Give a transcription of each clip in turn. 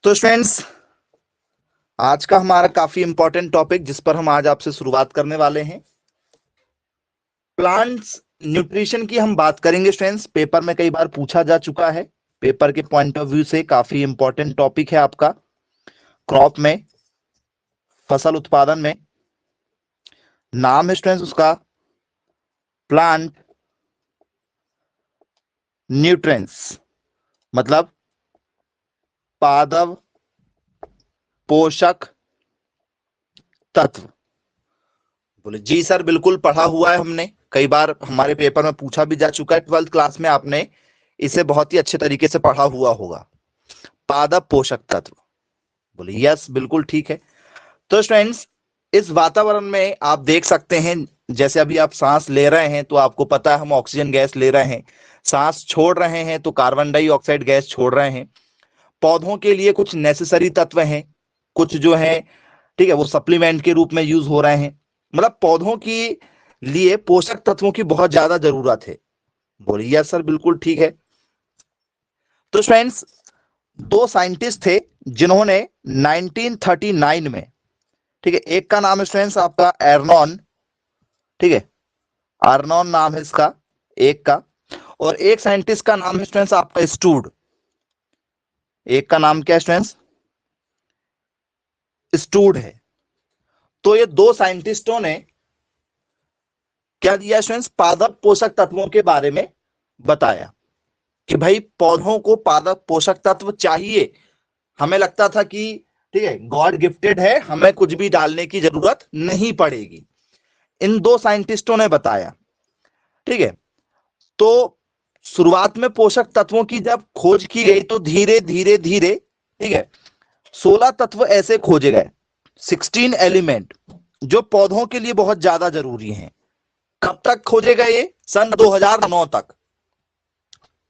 तो स्टूडेंट्स, आज का हमारा काफी इंपॉर्टेंट टॉपिक जिस पर हम आज आपसे शुरुआत करने वाले हैं, प्लांट्स न्यूट्रिशन की हम बात करेंगे। स्टूडेंट्स, पेपर में कई बार पूछा जा चुका है, पेपर के पॉइंट ऑफ व्यू से काफी इंपॉर्टेंट टॉपिक है आपका। क्रॉप में, फसल उत्पादन में, नाम है स्टूडेंट्स उसका प्लांट न्यूट्रिएंट्स, मतलब पादप पोषक तत्व। बोले जी सर, बिल्कुल पढ़ा हुआ है हमने, कई बार हमारे पेपर में पूछा भी जा चुका है। 12th क्लास में आपने इसे बहुत ही अच्छे तरीके से पढ़ा हुआ होगा, पादप पोषक तत्व। बोले यस, बिल्कुल ठीक है। तो स्टूडेंट्स, इस वातावरण में आप देख सकते हैं, जैसे अभी आप सांस ले रहे हैं तो आपको पता है हम ऑक्सीजन गैस ले रहे हैं, सांस छोड़ रहे हैं तो कार्बन डाइऑक्साइड गैस छोड़ रहे हैं। पौधों के लिए कुछ नेसेसरी तत्व हैं, कुछ जो है ठीक है वो सप्लीमेंट के रूप में यूज हो रहे हैं। मतलब पौधों की लिए पोषक तत्वों की बहुत ज्यादा जरूरत है। बोलिए यस सर, बिल्कुल ठीक है। तो फ्रेंड्स, दो साइंटिस्ट थे जिन्होंने 1939 में, ठीक है, एक का नाम है स्टूडेंट्स आपका एर्नॉन, ठीक है, आर्नॉन नाम है इसका एक का, और एक साइंटिस्ट का नाम है स्टूडेंट्स आपका स्टूड। एक का नाम क्या है स्टूडेंट्स? स्टूड है। तो ये दो साइंटिस्टों ने क्या दिया स्टूडेंट्स? पादप पोषक तत्वों के बारे में बताया कि भाई पौधों को पादप पोषक तत्व चाहिए। हमें लगता था कि ठीक है गॉड गिफ्टेड है, हमें कुछ भी डालने की जरूरत नहीं पड़ेगी। इन दो साइंटिस्टों ने बताया, ठीक है। तो शुरुआत में पोषक तत्वों की जब खोज की गई तो धीरे धीरे धीरे, ठीक है, 16 तत्व ऐसे खोजे गए, 16 एलिमेंट जो पौधों के लिए बहुत ज्यादा जरूरी हैं। कब तक खोजे गए? ये सन 2009 तक,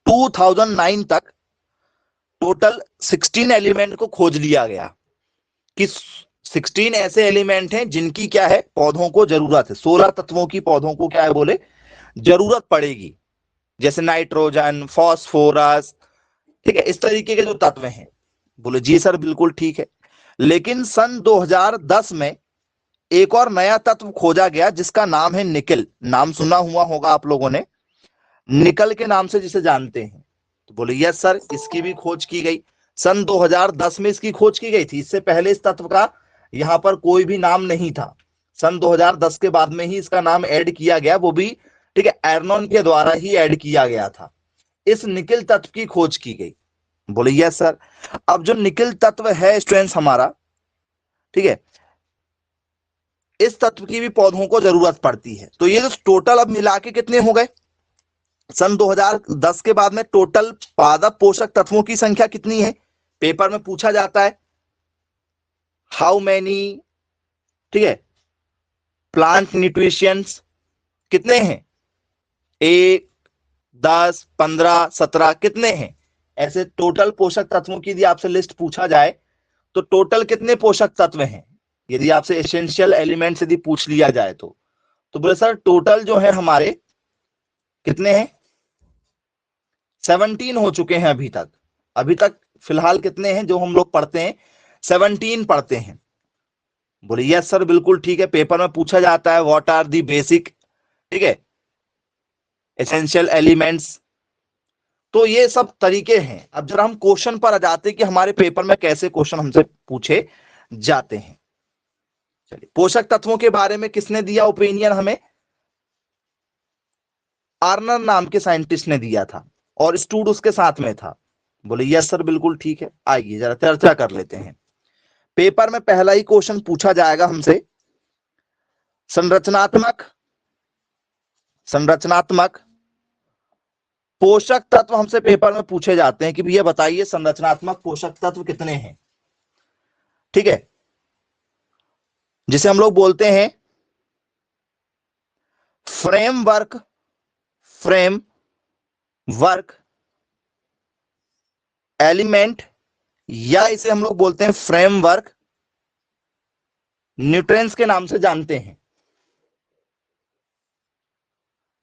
2009 तक टोटल 16 एलिमेंट को खोज लिया गया कि 16 ऐसे एलिमेंट हैं जिनकी क्या है पौधों को जरूरत है। 16 तत्वों की पौधों को क्या है बोले जरूरत पड़ेगी, जैसे नाइट्रोजन, फॉस्फोरस, ठीक है, इस तरीके के जो तत्व हैं। बोले जी सर, बिल्कुल ठीक है। लेकिन सन 2010 में एक और नया तत्व खोजा गया जिसका नाम है निकल। नाम सुना हुआ होगा आप लोगों ने, निकल के नाम से जिसे जानते हैं। तो बोले यस सर, इसकी भी खोज की गई। सन 2010 में इसकी खोज की गई थी, इससे पहले इस तत्व का यहां पर कोई भी नाम नहीं था। सन 2010 के बाद में ही इसका नाम ऐड किया गया, वो भी ठीक है एर्नॉन के द्वारा ही ऐड किया गया था। इस निकल तत्व की खोज की गई। बोले यस सर। अब जो निकल तत्व है स्टूडेंट्स हमारा, ठीक है, इस तत्व की भी पौधों को जरूरत पड़ती है। तो ये जो टोटल अब मिला के कितने हो गए सन 2010 के बाद में, टोटल पादप पोषक तत्वों की संख्या कितनी है? पेपर में पूछा जाता है हाउ मैनी, ठीक है, प्लांट न्यूट्रिशंस कितने हैं? 1, 10, 15, 17 कितने हैं? ऐसे टोटल पोषक तत्वों की यदि आपसे लिस्ट पूछा जाए तो टोटल कितने पोषक तत्व हैं? यदि आपसे एसेंशियल एलिमेंट्स यदि पूछ लिया जाए तो बोले सर टोटल जो है हमारे कितने हैं? 17 हो चुके हैं अभी तक फिलहाल कितने हैं जो हम लोग पढ़ते हैं? 17 पढ़ते हैं। बोले यस सर, बिल्कुल ठीक है। पेपर में पूछा जाता है व्हाट आर दी बेसिक, ठीक है, एसेंशियल एलिमेंट्स। तो ये सब तरीके हैं। अब जरा हम क्वेश्चन पर आ जाते हैं कि हमारे पेपर में कैसे क्वेश्चन हमसे पूछे जाते हैं। चलिए, पोषक तत्वों के बारे में किसने दिया ओपिनियन हमें? आर्नर नाम के साइंटिस्ट ने दिया था और स्टूड उसके साथ में था। बोले यस सर, बिल्कुल ठीक है। आइए जरा चर्चा कर लेते हैं। पेपर में पहला ही क्वेश्चन पूछा जाएगा हमसे, संरचनात्मक पोषक तत्व हमसे पेपर में पूछे जाते हैं कि भैया बताइए संरचनात्मक पोषक तत्व कितने हैं, ठीक है, जिसे हम लोग बोलते हैं फ्रेमवर्क एलिमेंट, या इसे हम लोग बोलते हैं फ्रेमवर्क न्यूट्रिएंट्स के नाम से जानते हैं।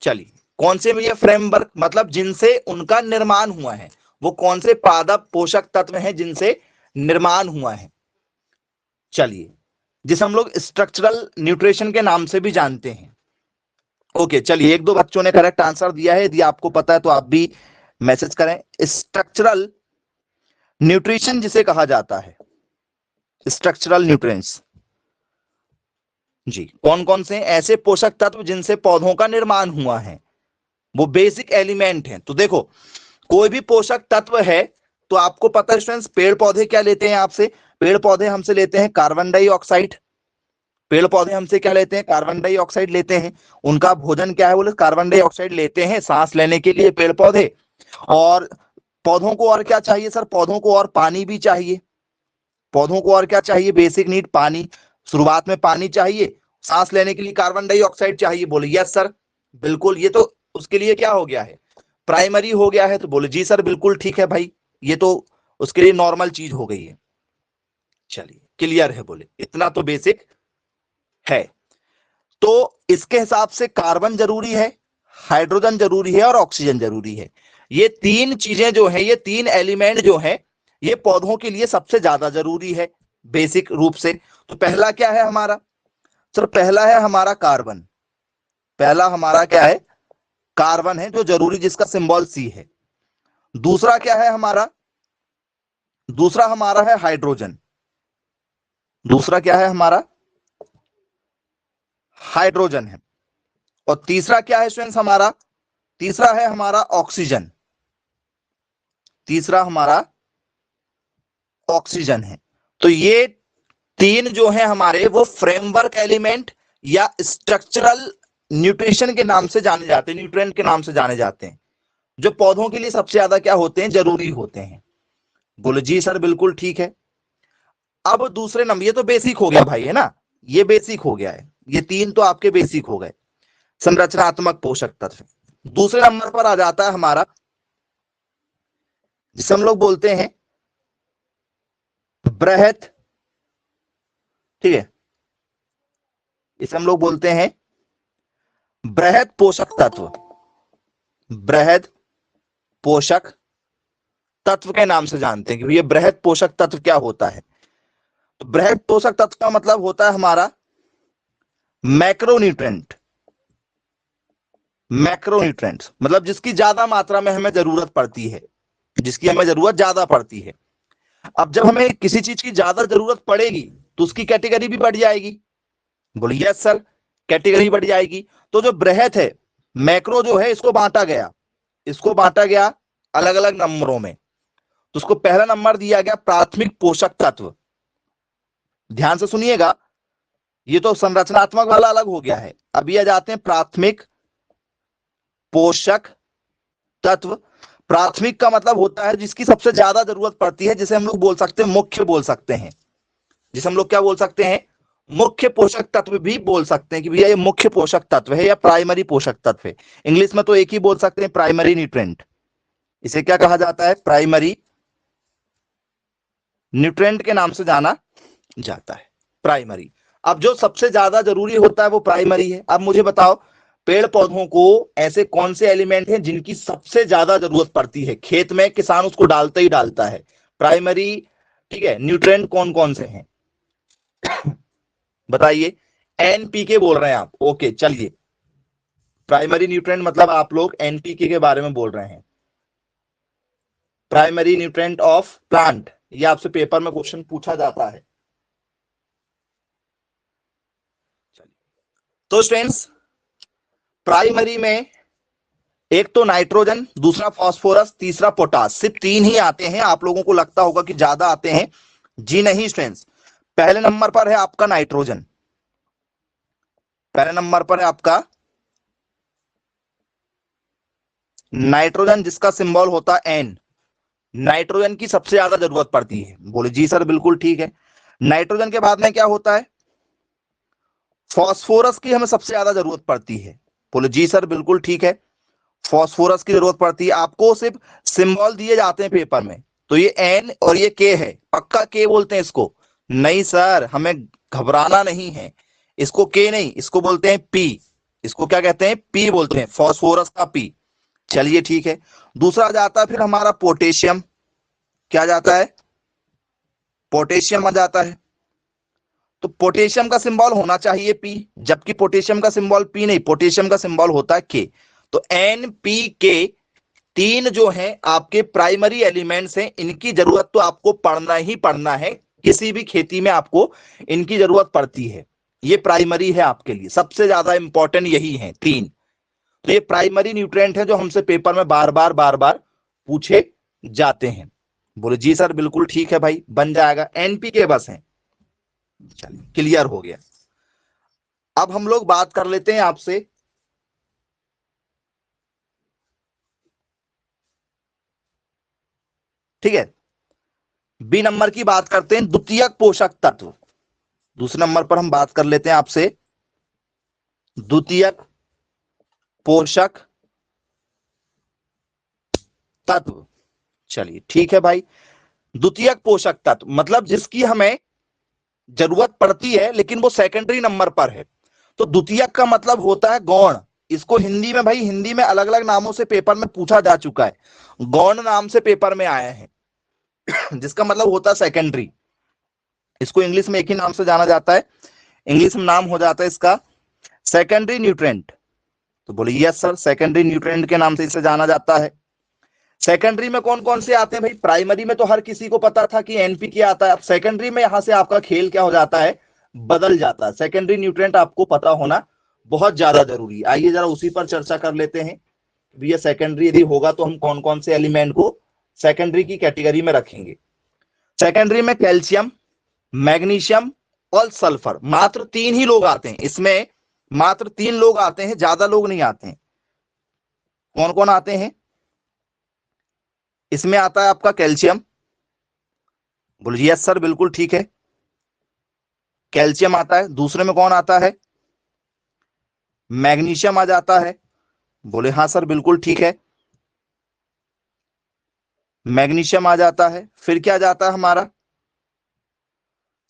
चलिए, कौन से ये फ्रेमवर्क मतलब जिनसे उनका निर्माण हुआ है, वो कौन से पादप पोषक तत्व हैं जिनसे निर्माण हुआ है। चलिए, जिसे हम लोग स्ट्रक्चरल न्यूट्रिशन के नाम से भी जानते हैं। ओके, चलिए, एक दो बच्चों ने करेक्ट आंसर दिया है, यदि आपको पता है तो आप भी मैसेज करें। स्ट्रक्चरल न्यूट्रिशन जिसे कहा जाता है, स्ट्रक्चरल न्यूट्रिएंट्स जी, कौन कौन से ऐसे पोषक तत्व जिनसे पौधों का निर्माण हुआ है, वो बेसिक एलिमेंट हैं। तो देखो, कोई भी पोषक तत्व है तो आपको पता है स्टूडेंट्स, पेड़ पौधे क्या लेते हैं आपसे? पेड़ पौधे हमसे लेते हैं कार्बन डाइऑक्साइड। पेड़ पौधे हमसे क्या लेते हैं? कार्बन डाइऑक्साइड लेते हैं। उनका भोजन क्या है? बोले कार्बन डाइऑक्साइड लेते हैं सांस लेने के लिए पेड़ पौधे। और पौधों को और क्या चाहिए सर? पौधों को और पानी भी चाहिए। पौधों को और क्या चाहिए? बेसिक नीड पानी। शुरुआत में पानी चाहिए, सांस लेने के लिए कार्बन डाइऑक्साइड चाहिए। बोले यस सर, बिल्कुल, ये तो उसके लिए क्या हो गया है? प्राइमरी हो गया है। तो बोले जी सर, बिल्कुल ठीक है भाई, ये तो उसके लिए नॉर्मल चीज हो गई है। चलिए, क्लियर है? बोले इतना तो बेसिक है। तो इसके हिसाब से कार्बन जरूरी है, हाइड्रोजन जरूरी है और ऑक्सीजन जरूरी है। ये तीन चीजें जो है, ये तीन एलिमेंट जो है, ये पौधों के लिए सबसे ज्यादा जरूरी है बेसिक रूप से। तो पहला क्या है हमारा सर? पहला है हमारा कार्बन। पहला हमारा क्या है? कार्बन है, जो जरूरी, जिसका सिंबल सी है। दूसरा क्या है हमारा? दूसरा हमारा है हाइड्रोजन। दूसरा क्या है हमारा? हाइड्रोजन है। और तीसरा क्या है स्टूडेंट्स हमारा? तीसरा है हमारा ऑक्सीजन। तीसरा हमारा ऑक्सीजन है। तो ये तीन जो है हमारे, वो फ्रेमवर्क एलिमेंट या स्ट्रक्चरल न्यूट्रिशन के नाम से जाने जाते हैं, न्यूट्रिएंट के नाम से जाने जाते हैं, जो पौधों के लिए सबसे ज्यादा क्या होते हैं? जरूरी होते हैं। बोले जी सर, बिल्कुल ठीक है। अब दूसरे नंबर, ये तो बेसिक हो गया भाई, है ना? ये बेसिक हो गया है, ये तीन तो आपके बेसिक हो गए, संरचनात्मक पोषक तत्व। दूसरे नंबर पर आ जाता है हमारा, जिसे हम लोग बोलते हैं बृहत, ठीक है, इसे हम लोग बोलते हैं बृहत पोषक तत्व। बृहद पोषक तत्व के नाम से जानते हैं कि ये बृहद पोषक तत्व क्या होता है। तो बृहद पोषक तत्व का मतलब होता है हमारा मैक्रोन्यूट्रेंट। मैक्रोन्यूट्रेंट मतलब जिसकी ज्यादा मात्रा में हमें जरूरत पड़ती है, जिसकी हमें जरूरत ज्यादा पड़ती है। अब जब हमें किसी चीज की ज्यादा जरूरत पड़ेगी तो उसकी कैटेगरी भी बढ़ जाएगी। बोलिए यस सर, कैटेगरी बढ़ जाएगी। तो जो बृहद है, मैक्रो जो है, इसको बांटा गया, इसको बांटा गया अलग अलग नंबरों में। तो उसको पहला नंबर दिया गया प्राथमिक पोषक तत्व। ध्यान से सुनिएगा, ये तो संरचनात्मक वाला अलग हो गया है। अभी आ जाते हैं प्राथमिक पोषक तत्व। प्राथमिक का मतलब होता है जिसकी सबसे ज्यादा जरूरत पड़ती है, जिसे हम लोग बोल सकते हैं मुख्य, बोल सकते हैं, जिसे हम लोग क्या बोल सकते हैं? मुख्य पोषक तत्व भी बोल सकते हैं कि भैया ये मुख्य पोषक तत्व है या प्राइमरी पोषक तत्व है। इंग्लिश में तो एक ही बोल सकते हैं, प्राइमरी न्यूट्रिएंट। इसे क्या कहा जाता है? प्राइमरी न्यूट्रिएंट के नाम से जाना जाता है, प्राइमरी। अब जो सबसे ज्यादा जरूरी होता है वो प्राइमरी है। अब मुझे बताओ, पेड़ पौधों को ऐसे कौन से एलिमेंट हैं जिनकी सबसे ज्यादा जरूरत पड़ती है? खेत में किसान उसको डालता ही डालता है, प्राइमरी, ठीक है, न्यूट्रिएंट कौन कौन से हैं बताइए। एनपीके बोल रहे हैं आप? ओके, चलिए, प्राइमरी न्यूट्रिएंट मतलब आप लोग एनपीके के बारे में बोल रहे हैं, प्राइमरी न्यूट्रिएंट ऑफ प्लांट। ये आपसे पेपर में क्वेश्चन पूछा जाता है। तो स्टूडेंट्स, प्राइमरी में एक तो नाइट्रोजन, दूसरा फास्फोरस, तीसरा पोटास, सिर्फ तीन ही आते हैं। आप लोगों को लगता होगा कि ज्यादा आते हैं, जी नहीं स्टूडेंट्स। पहले नंबर पर है आपका नाइट्रोजन। पहले नंबर पर है आपका नाइट्रोजन, जिसका सिंबल होता है एन। नाइट्रोजन की सबसे ज्यादा जरूरत पड़ती है। बोले जी सर, बिल्कुल ठीक है। नाइट्रोजन के बाद में क्या होता है? फास्फोरस की हमें सबसे ज्यादा जरूरत पड़ती है। बोले जी सर, बिल्कुल ठीक है, फास्फोरस की जरूरत पड़ती है। आपको सिर्फ सिंबल दिए जाते हैं पेपर में, तो ये एन और ये के है, पक्का के बोलते हैं इसको? नहीं सर, हमें घबराना नहीं है, इसको के नहीं, इसको बोलते हैं पी। इसको क्या कहते हैं? पी बोलते हैं, फास्फोरस का पी। चलिए ठीक है। दूसरा जाता है फिर हमारा पोटेशियम। क्या जाता है? पोटेशियम आ जाता है। तो पोटेशियम का सिंबल होना चाहिए पी, जबकि पोटेशियम का सिंबल पी नहीं, पोटेशियम का सिंबल होता है के। तो एनपीके तीन जो हैं आपके प्राइमरी एलिमेंट्स हैं, इनकी जरूरत तो आपको पढ़ना ही पढ़ना है, किसी भी खेती में आपको इनकी जरूरत पड़ती है। ये प्राइमरी है आपके लिए, सबसे ज्यादा इंपॉर्टेंट यही है तीन। तो ये प्राइमरी न्यूट्रिएंट है जो हमसे पेपर में बार बार पूछे जाते हैं। बोले जी सर बिल्कुल ठीक है भाई, बन जाएगा, एनपीके बस है। चलिए क्लियर हो गया। अब हम लोग बात कर लेते हैं आपसे ठीक है, बी नंबर की बात करते हैं, द्वितीयक पोषक तत्व। दूसरे नंबर पर हम बात कर लेते हैं आपसे द्वितीयक पोषक तत्व। चलिए ठीक है भाई, द्वितीयक पोषक तत्व मतलब जिसकी हमें जरूरत पड़ती है लेकिन वो सेकेंडरी नंबर पर है। तो द्वितीयक का मतलब होता है गौण। इसको हिंदी में भाई, हिंदी में अलग अलग नामों से पेपर में पूछा जा चुका है, गौण नाम से पेपर में आया है जिसका मतलब होता है सेकेंडरी। इसको इंग्लिश में एक ही नाम से जाना जाता है, इंग्लिश में नाम हो जाता है इसका सेकेंडरी न्यूट्रिएंट। तो बोलिए यस सर, सेकेंडरी न्यूट्रिएंट के नाम से इसे जाना जाता है। सेकेंडरी में कौन कौन से आते हैं भाई? प्राइमरी में तो हर किसी को पता था कि एनपीके आता है, अब सेकेंडरी में यहां से आपका खेल क्या हो जाता है, बदल जाता है। सेकेंडरी न्यूट्रिएंट आपको पता होना बहुत ज्यादा जरूरी है। आइए जरा उसी पर चर्चा कर लेते हैं। ये सेकेंडरी यदि होगा तो हम कौन कौन से एलिमेंट को सेकेंडरी की कैटेगरी में रखेंगे। सेकेंडरी में कैल्शियम, मैग्नीशियम और सल्फर, मात्र तीन ही लोग आते हैं इसमें, मात्र तीन लोग आते हैं, ज्यादा लोग नहीं आते हैं। कौन कौन आते हैं इसमें? आता है आपका कैल्शियम। बोलिए यस सर बिल्कुल ठीक है, कैल्शियम आता है। दूसरे में कौन आता है? मैग्नीशियम आ जाता है। बोले हाँ सर बिल्कुल ठीक है, मैग्नीशियम आ जाता है। फिर क्या जाता है हमारा?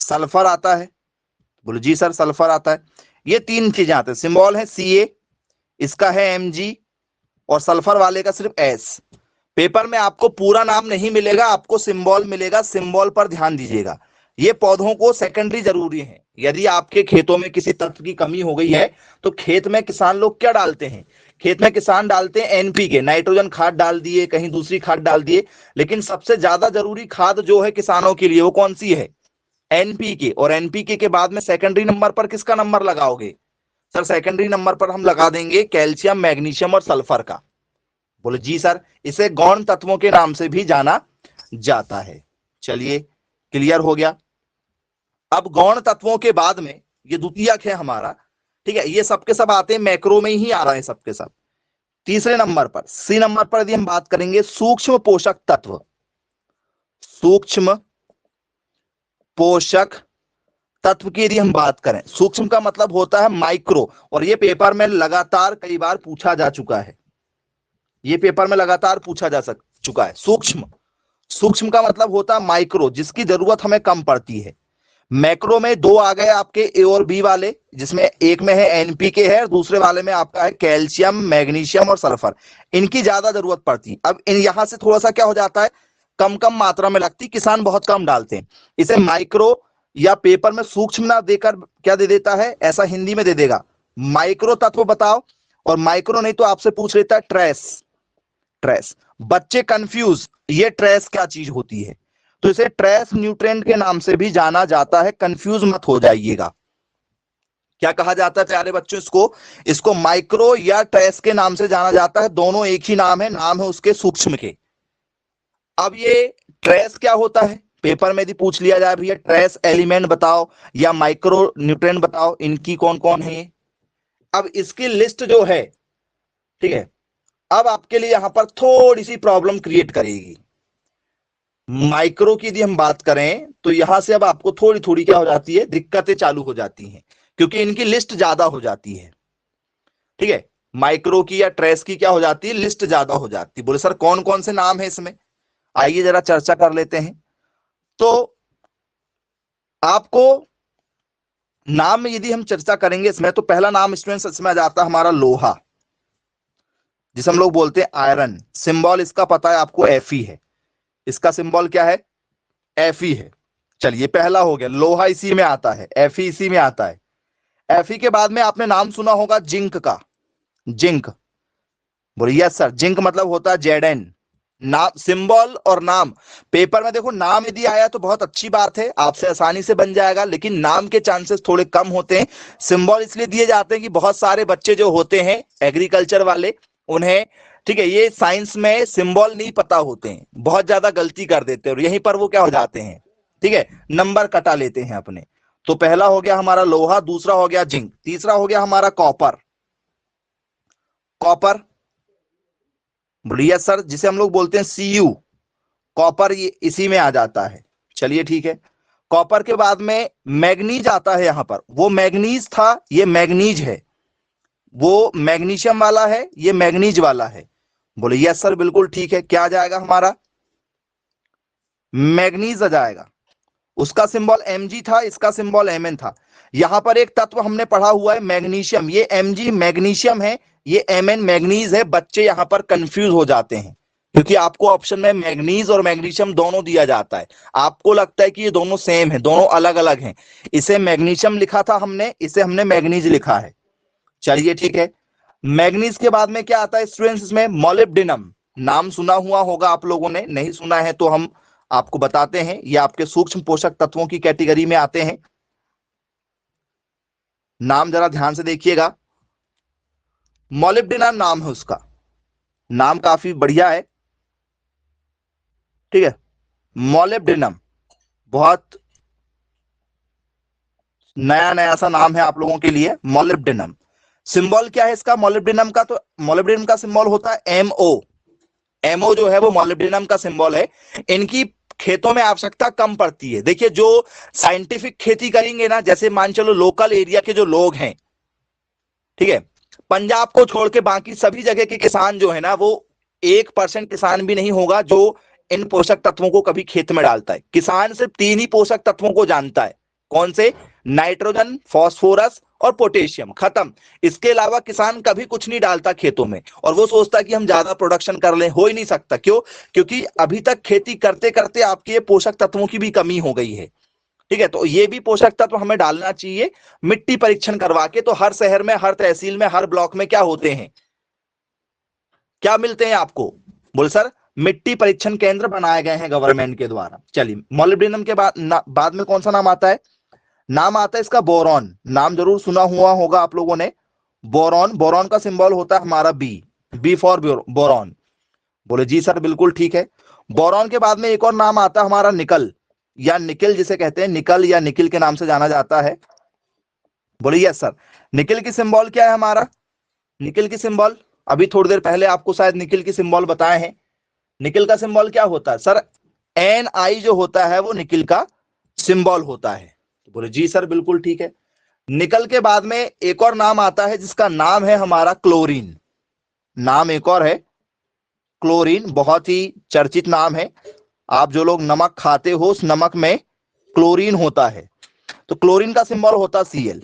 सल्फर आता है। बोले जी सर सल्फर आता है। ये तीन चीजें आते हैं, सिंबल है Ca, इसका है Mg और सल्फर वाले का सिर्फ S। पेपर में आपको पूरा नाम नहीं मिलेगा, आपको सिंबल मिलेगा, सिंबल पर ध्यान दीजिएगा। ये पौधों को सेकेंडरी जरूरी है। यदि आपके खेतों में किसी तत्व की कमी हो गई है तो खेत में किसान लोग क्या डालते हैं? खेत में किसान डालते हैं एनपीके, नाइट्रोजन खाद डाल दिए, कहीं दूसरी खाद डाल दिए, लेकिन सबसे ज्यादा जरूरी खाद जो है किसानों के लिए वो कौन सी है? एनपीके। और एनपीके के बाद में सेकेंडरी नंबर पर किसका नंबर लगाओगे? सर सेकेंडरी नंबर पर हम लगा देंगे कैल्शियम, मैग्नीशियम और सल्फर का। बोले जी सर, इसे गौण तत्वों के नाम से भी जाना जाता है। चलिए क्लियर हो गया। अब गौण तत्वों के बाद में ये द्वितीयक है हमारा, ठीक है, ये सबके सब आते हैं, मैक्रो में ही आ रहे हैं सबके सब। तीसरे नंबर पर, सी नंबर पर यदि हम बात करेंगे सूक्ष्म पोषक तत्व। सूक्ष्म पोषक तत्व की यदि हम बात करें, सूक्ष्म का मतलब होता है माइक्रो, और ये पेपर में लगातार कई बार पूछा जा चुका है, ये पेपर में लगातार पूछा जा चुका है। सूक्ष्म, सूक्ष्म का मतलब होता है माइक्रो, जिसकी जरूरत हमें कम पड़ती है। मैक्रो में दो आ गए आपके ए और बी वाले, जिसमें एक में है एनपीके है और दूसरे वाले में आपका है कैल्शियम, मैग्नीशियम और सल्फर। इनकी ज्यादा जरूरत पड़ती है। अब इन यहां से थोड़ा सा क्या हो जाता है, कम कम मात्रा में लगती, किसान बहुत कम डालते हैं इसे। माइक्रो या पेपर में सूक्ष्म ना देकर क्या दे देता है, ऐसा हिंदी में दे देगा माइक्रो तत्व बताओ, और माइक्रो नहीं तो आपसे पूछ लेता है ट्रेस। ट्रेस, बच्चे कंफ्यूज, ये ट्रेस क्या चीज होती है? तो इसे ट्रेस न्यूट्रिएंट के नाम से भी जाना जाता है, कंफ्यूज मत हो जाइएगा। क्या कहा जाता है प्यारे बच्चों इसको? इसको माइक्रो या ट्रेस के नाम से जाना जाता है, दोनों एक ही नाम है, नाम है उसके सूक्ष्म के। अब ये ट्रेस क्या होता है, पेपर में यदि पूछ लिया जाए भैया ट्रेस एलिमेंट बताओ या माइक्रो न्यूट्रिएंट बताओ, इनकी कौन कौन है? अब इसकी लिस्ट जो है, ठीक है, अब आपके लिए यहां पर थोड़ी सी प्रॉब्लम क्रिएट करेगी। माइक्रो की यदि हम बात करें तो यहां से अब आपको थोड़ी थोड़ी क्या हो जाती है, दिक्कतें चालू हो जाती हैं, क्योंकि इनकी लिस्ट ज्यादा हो जाती है। ठीक है, माइक्रो की या ट्रेस की क्या हो जाती है, लिस्ट ज्यादा हो जाती है। बोले सर कौन कौन से नाम है इसमें? आइए जरा चर्चा कर लेते हैं। तो आपको नाम में यदि हम चर्चा करेंगे इसमें, तो पहला नाम स्टूडेंट्स इसमें आ जाता है हमारा लोहा, जिसे हम लोग बोलते हैं आयरन। सिंबल इसका पता है आपको, Fe है, इसका सिंबल क्या है, Fe है। चलिए पहला हो गया, लोहा इसी में आता है, Fe इसी में आता है। Fe के बाद में आपने नाम सुना होगा जिंक का, जिंक। बोलिए यस सर, जिंक मतलब होता है Zn। नाम, सिंबल और नाम, पेपर में देखो नाम यदि आया तो बहुत अच्छी बात है, आपसे आसानी से बन जाएगा, लेकिन नाम के चांसेस थोड़े कम होते हैं। सिंबल इसलिए दिए जाते हैं कि बहुत सारे बच्चे जो होते हैं एग्रीकल्चर वाले, उन्हें, ठीक है, ये साइंस में सिंबल नहीं पता होते हैं, बहुत ज्यादा गलती कर देते हैं और यहीं पर वो क्या हो जाते हैं, ठीक है, नंबर कटा लेते हैं अपने। तो पहला हो गया हमारा लोहा, दूसरा हो गया जिंक, तीसरा हो गया हमारा कॉपर। कॉपर, बोलिए सर, जिसे हम लोग बोलते हैं Cu, कॉपर ये इसी में आ जाता है। चलिए ठीक है। कॉपर के बाद में मैग्नीज आता है, यहां पर वो मैग्नीज था, ये मैग्नीज है, वो मैग्नीशियम वाला है, ये मैग्नीज वाला है। बोले यस सर बिल्कुल ठीक है। क्या आ जाएगा हमारा, मैग्नीज आ जाएगा। उसका सिंबल Mg था, इसका सिंबल Mn था। यहां पर एक तत्व हमने पढ़ा हुआ है मैग्नीशियम, ये Mg मैग्नीशियम है, ये Mn मैग्नीज है। बच्चे यहां पर कंफ्यूज हो जाते हैं क्योंकि आपको ऑप्शन में मैग्नीज और मैग्नीशियम दोनों दिया जाता है, आपको लगता है कि ये दोनों सेम है, दोनों अलग अलग हैं। इसे मैग्नीशियम लिखा था हमने, इसे हमने मैग्नीज लिखा है। चलिए ठीक है। मैग्नीज के बाद में क्या आता है स्टूडेंट्स, इसमें मोलिब्डेनम। नाम सुना हुआ होगा आप लोगों ने, नहीं सुना है तो हम आपको बताते हैं, ये आपके सूक्ष्म पोषक तत्वों की कैटेगरी में आते हैं। नाम जरा ध्यान से देखिएगा, मोलिब्डेनम नाम है उसका, नाम काफी बढ़िया है, ठीक है, मोलिब्डेनम। बहुत नया नया सा नाम है आप लोगों के लिए, मोलिब्डेनम। सिंबल क्या है इसका मोलिब्डेनम का, तो मोलिब्डेनम का सिंबल होता है MO। MO जो है वो मोलिब्डेनम का सिंबल है। इनकी खेतों में आवश्यकता कम पड़ती है। देखिए जो साइंटिफिक खेती करेंगे ना, जैसे मान चलो लोकल एरिया के जो लोग हैं, ठीक है, पंजाब को छोड़ के बाकी सभी जगह के किसान जो है ना, वो 1% किसान भी नहीं होगा जो इन पोषक तत्वों को कभी खेत में डालता है। किसान सिर्फ 3 ही पोषक तत्वों को जानता है, कौन से, नाइट्रोजन, फास्फोरस और पोटेशियम, खत्म। इसके अलावा किसान कभी कुछ नहीं डालता खेतों में, और वो सोचता है कि हम ज्यादा प्रोडक्शन कर लें, हो ही नहीं सकता। क्यों? क्योंकि अभी तक खेती करते करते आपके पोषक तत्वों की भी कमी हो गई है, ठीक है। तो ये भी पोषक तत्व हमें डालना चाहिए मिट्टी परीक्षण करवा के। तो हर शहर में, हर तहसील में, हर ब्लॉक में क्या होते हैं, क्या मिलते हैं आपको, बोल सर, मिट्टी परीक्षण केंद्र बनाए गए हैं गवर्नमेंट के द्वारा। चलिए, मोलिब्डेनम के बाद में कौन सा नाम आता है, नाम आता है इसका बोरॉन। नाम जरूर सुना हुआ होगा आप लोगों ने, बोरॉन। बोरॉन का सिंबल होता है हमारा बी फॉर बोरॉन। बोले जी सर बिल्कुल ठीक है। बोरॉन के बाद में एक और नाम आता है हमारा निकल, या निकिल जिसे कहते हैं, निकल या निकिल के नाम से जाना जाता है। बोले यस सर। निकिल की सिंबल क्या है हमारा, निकिल की सिंबल अभी थोड़ी देर पहले आपको शायद निकिल की सिंबल बताए हैं। निकिल का सिंबल क्या होता है सर, Ni जो होता है वो निकिल का सिंबल होता है। तो बोले जी सर बिल्कुल ठीक है। निकल के बाद में एक और नाम आता है जिसका नाम है हमारा क्लोरीन। नाम एक और है क्लोरीन, बहुत ही चर्चित नाम है। आप जो लोग नमक खाते हो उस नमक में क्लोरीन होता है, तो क्लोरीन का सिंबल होता Cl।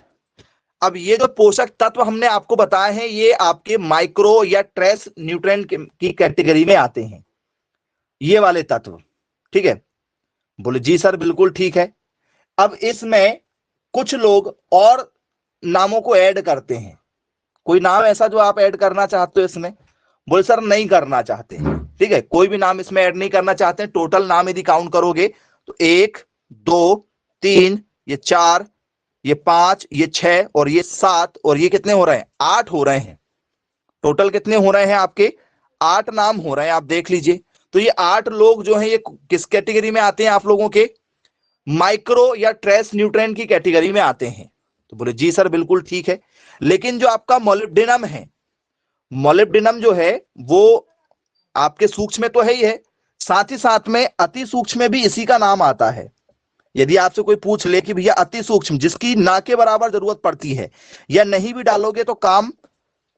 अब ये जो पोषक तत्व हमने आपको बताए हैं, ये आपके माइक्रो या ट्रेस न्यूट्रिएंट की कैटेगरी में आते हैं, ये वाले तत्व, ठीक है। बोले जी सर बिल्कुल ठीक है। अब इसमें कुछ लोग और नामों को ऐड करते हैं, कोई नाम ऐसा जो आप ऐड करना चाहते हो इसमें, बोले सर नहीं करना चाहते, ठीक है, कोई भी नाम इसमें ऐड नहीं करना चाहते। टोटल नाम यदि काउंट करोगे तो 1 2 3, ये 4, ये 5, ये 6 और ये 7, और ये कितने हो रहे हैं, 8 हो रहे हैं। टोटल कितने हो रहे हैं आपके, 8 नाम हो रहे हैं, आप देख लीजिए। तो ये 8 लोग जो हैं ये किस कैटेगरी में आते हैं आप लोगों के, माइक्रो या ट्रेस न्यूट्रिएंट की कैटेगरी में आते हैं। तो बोले जी सर बिल्कुल ठीक है। लेकिन जो आपका मोलिब्डेनम है, मोलिब्डेनम जो है वो आपके सूक्ष्म में तो है ही है, साथ ही साथ में अति सूक्ष्म में भी इसी का नाम आता है। यदि आपसे कोई पूछ ले कि भैया अति सूक्ष्म, जिसकी ना के बराबर जरूरत पड़ती है, या नहीं भी डालोगे तो काम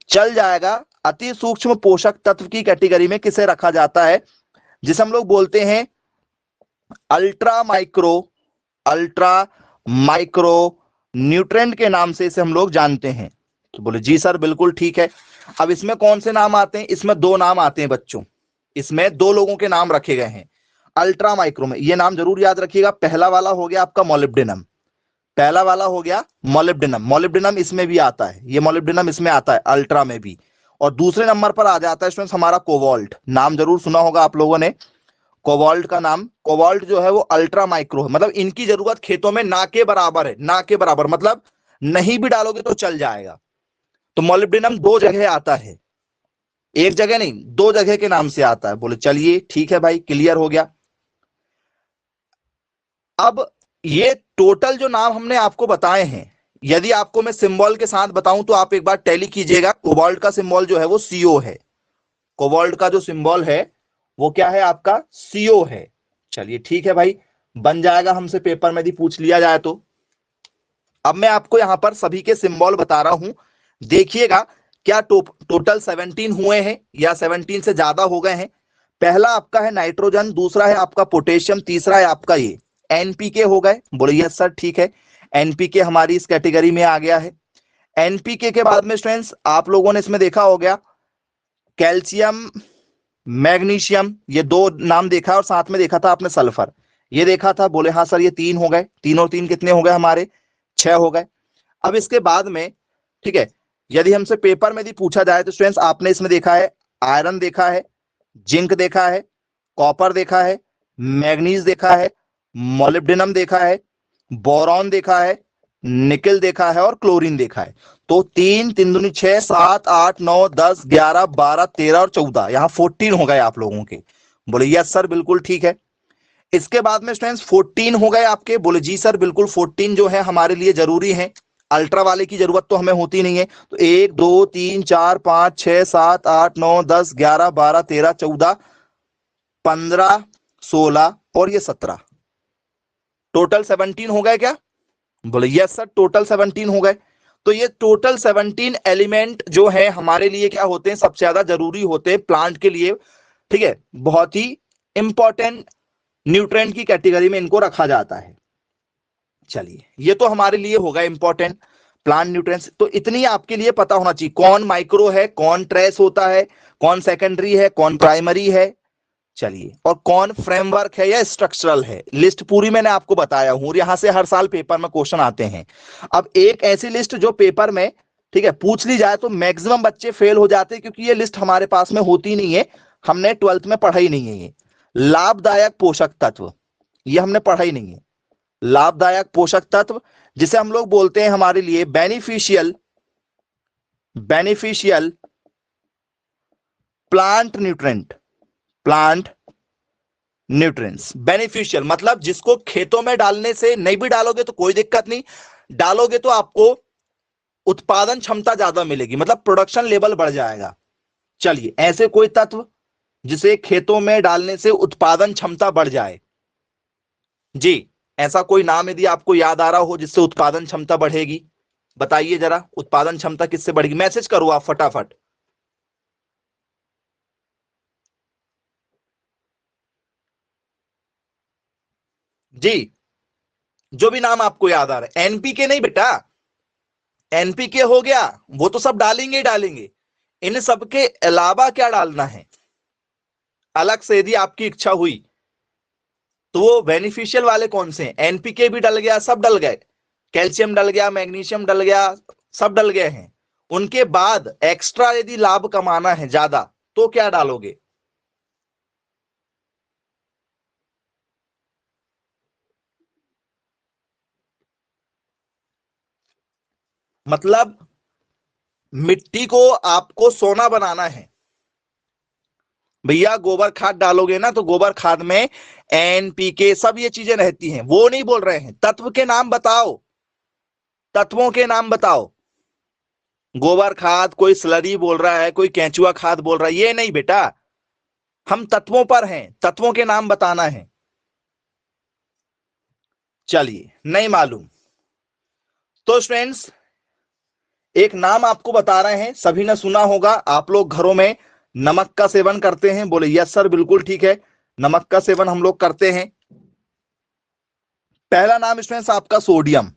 चल जाएगा, अति सूक्ष्म पोषक तत्व की कैटेगरी में किसे रखा जाता है, जिसे हम लोग बोलते हैं ultra micro, ultra micro nutrient के नाम से इसे हम लोग जानते हैं। तो बोले जी सर बिल्कुल ठीक है। अब इसमें कौन से नाम आते हैं, इसमें 2 नाम आते हैं बच्चों, इसमें 2 लोगों के नाम रखे गए हैं। अल्ट्रा माइक्रो में, ये नाम जरूर याद रखिएगा। पहला वाला हो गया आपका मोलिब्डेनम, पहला वाला हो गया मोलिब्डेनम, मोलिब्डेनम इसमें भी आता है, ये मोलिब्डेनम इसमें आता है अल्ट्रा में भी। और दूसरे नंबर पर आ जाता है स्टूडेंट्स हमारा कोबाल्ट, नाम जरूर सुना होगा आप लोगों ने कोबाल्ट का नाम। कोबाल्ट जो है वो अल्ट्रा माइक्रो है, मतलब इनकी जरूरत खेतों में ना के बराबर है, ना के बराबर मतलब नहीं भी डालोगे तो चल जाएगा। तो मोलिब्डेनम दो जगह आता है, एक जगह नहीं, दो जगह के नाम से आता है। बोले चलिए ठीक है भाई, क्लियर हो गया। अब ये टोटल जो नाम हमने आपको बताए हैं, यदि आपको मैं सिंबल के साथ बताऊं तो आप एक बार टैली कीजिएगा। कोबाल्ट का सिंबल जो है वो CO है, कोबाल्ट का जो सिंबल है वो क्या है आपका, CO है। चलिए ठीक है भाई, बन जाएगा हमसे पेपर में यदि पूछ लिया जाए तो। अब मैं आपको यहां पर सभी के सिंबल बता रहा हूं, देखिएगा क्या टोटल 17 हुए हैं या 17 से ज्यादा हो गए हैं। पहला आपका है नाइट्रोजन, दूसरा है आपका पोटेशियम, तीसरा है आपका ये NPK हो गए। बोले यस सर ठीक है, NPK हमारी इस कैटेगरी में आ गया है। NPK के बाद में स्टूडेंट्स आप लोगों ने इसमें देखा हो गया कैल्शियम, मैग्नीशियम, ये दो नाम देखा और साथ में देखा था आपने सल्फर, ये देखा था। बोले हाँ सर ये 3 हो गए, 3 और 3 कितने हो गए हमारे, 6 हो गए। अब इसके बाद में ठीक है, यदि हमसे पेपर में यदि पूछा जाए तो स्टूडेंट्स आपने इसमें देखा है आयरन देखा है, जिंक देखा है, कॉपर देखा है, मैग्नीज देखा है, मोलिब्डेनम देखा है, बोरॉन देखा है, निकल देखा है और क्लोरीन देखा है। तो 3 3 दूनी 6 7 8 9 10 11 12 13 और 14, यहां 14 हो गए आप लोगों के। बोले यस सर बिल्कुल ठीक है। इसके बाद में स्टूडेंट्स 14 हो गए आपके। बोले जी सर बिल्कुल 14 जो है हमारे लिए जरूरी है, अल्ट्रा वाले की जरूरत तो हमें होती नहीं है। तो 1 2 3 4 5 6 7 8 9 10 11 12 13 14 15 16 और ये 17, टोटल 17 हो गए क्या। बोले यस सर टोटल 17 हो गए। तो ये टोटल 17 एलिमेंट जो है हमारे लिए क्या होते हैं, सबसे ज्यादा जरूरी होते हैं प्लांट के लिए। ठीक है, बहुत ही इंपॉर्टेंट न्यूट्रिएंट की कैटेगरी में इनको रखा जाता है। चलिए ये तो हमारे लिए होगा इंपॉर्टेंट प्लांट न्यूट्रिएंट्स। तो इतनी आपके लिए पता होना चाहिए कौन माइक्रो है, कौन ट्रेस होता है, कौन सेकेंडरी है, कौन प्राइमरी है। चलिए, और कौन फ्रेमवर्क है या स्ट्रक्चरल है। लिस्ट पूरी मैंने आपको बताया हूं और यहां से हर साल पेपर में क्वेश्चन आते हैं। अब एक ऐसी लिस्ट जो पेपर में ठीक है पूछ ली जाए तो मैक्सिमम बच्चे फेल हो जाते हैं, क्योंकि ये लिस्ट हमारे पास में होती नहीं है, हमने 12th में पढ़ा ही नहीं है। ये लाभदायक पोषक तत्व, ये हमने पढ़ा ही नहीं है। लाभदायक पोषक तत्व जिसे हम लोग बोलते हैं हमारे लिए beneficial beneficial plant nutrient, plant nutrients. Beneficial मतलब जिसको खेतों में डालने से, नहीं भी डालोगे तो कोई दिक्कत नहीं, डालोगे तो आपको उत्पादन क्षमता ज्यादा मिलेगी, मतलब प्रोडक्शन लेवल बढ़ जाएगा। चलिए, ऐसे कोई तत्व जिसे खेतों में डालने से उत्पादन क्षमता बढ़ जाए, जी ऐसा कोई नाम यदि आपको याद आ रहा हो जिससे उत्पादन क्षमता बढ़ेगी, बताइए जरा, उत्पादन क्षमता किससे बढ़ेगी, मैसेज करो आप फटाफट। जी, जो भी नाम आपको याद आ रहा है। NPK नहीं बेटा, NPK हो गया, वो तो सब डालेंगे ही डालेंगे। इन सब के अलावा क्या डालना है अलग से यदि आपकी इच्छा हुई तो वो बेनिफिशियल वाले कौन से हैं, NPK भी डल गया, सब डल गए, कैल्शियम डल गया, मैग्नीशियम डल गया, सब डल गए हैं। उनके बाद एक्स्ट्रा यदि लाभ कमाना है ज्यादा तो क्या डालोगे, मतलब मिट्टी को आपको सोना बनाना है भैया, गोबर खाद डालोगे ना तो गोबर खाद में NPK सब ये चीजें रहती हैं। वो नहीं बोल रहे हैं, तत्व के नाम बताओ, तत्वों के नाम बताओ। गोबर खाद कोई स्लरी बोल रहा है, कोई केंचुआ खाद बोल रहा है, ये नहीं बेटा, हम तत्वों पर हैं, तत्वों के नाम बताना है। चलिए, नहीं मालूम तो स्टूडेंट्स एक नाम आपको बता रहे हैं, सभी ने सुना होगा, आप लोग घरों में नमक का सेवन करते हैं। बोले यस सर बिल्कुल ठीक है, नमक का सेवन हम लोग करते हैं। पहला नाम स्टूडेंट्स आपका सोडियम,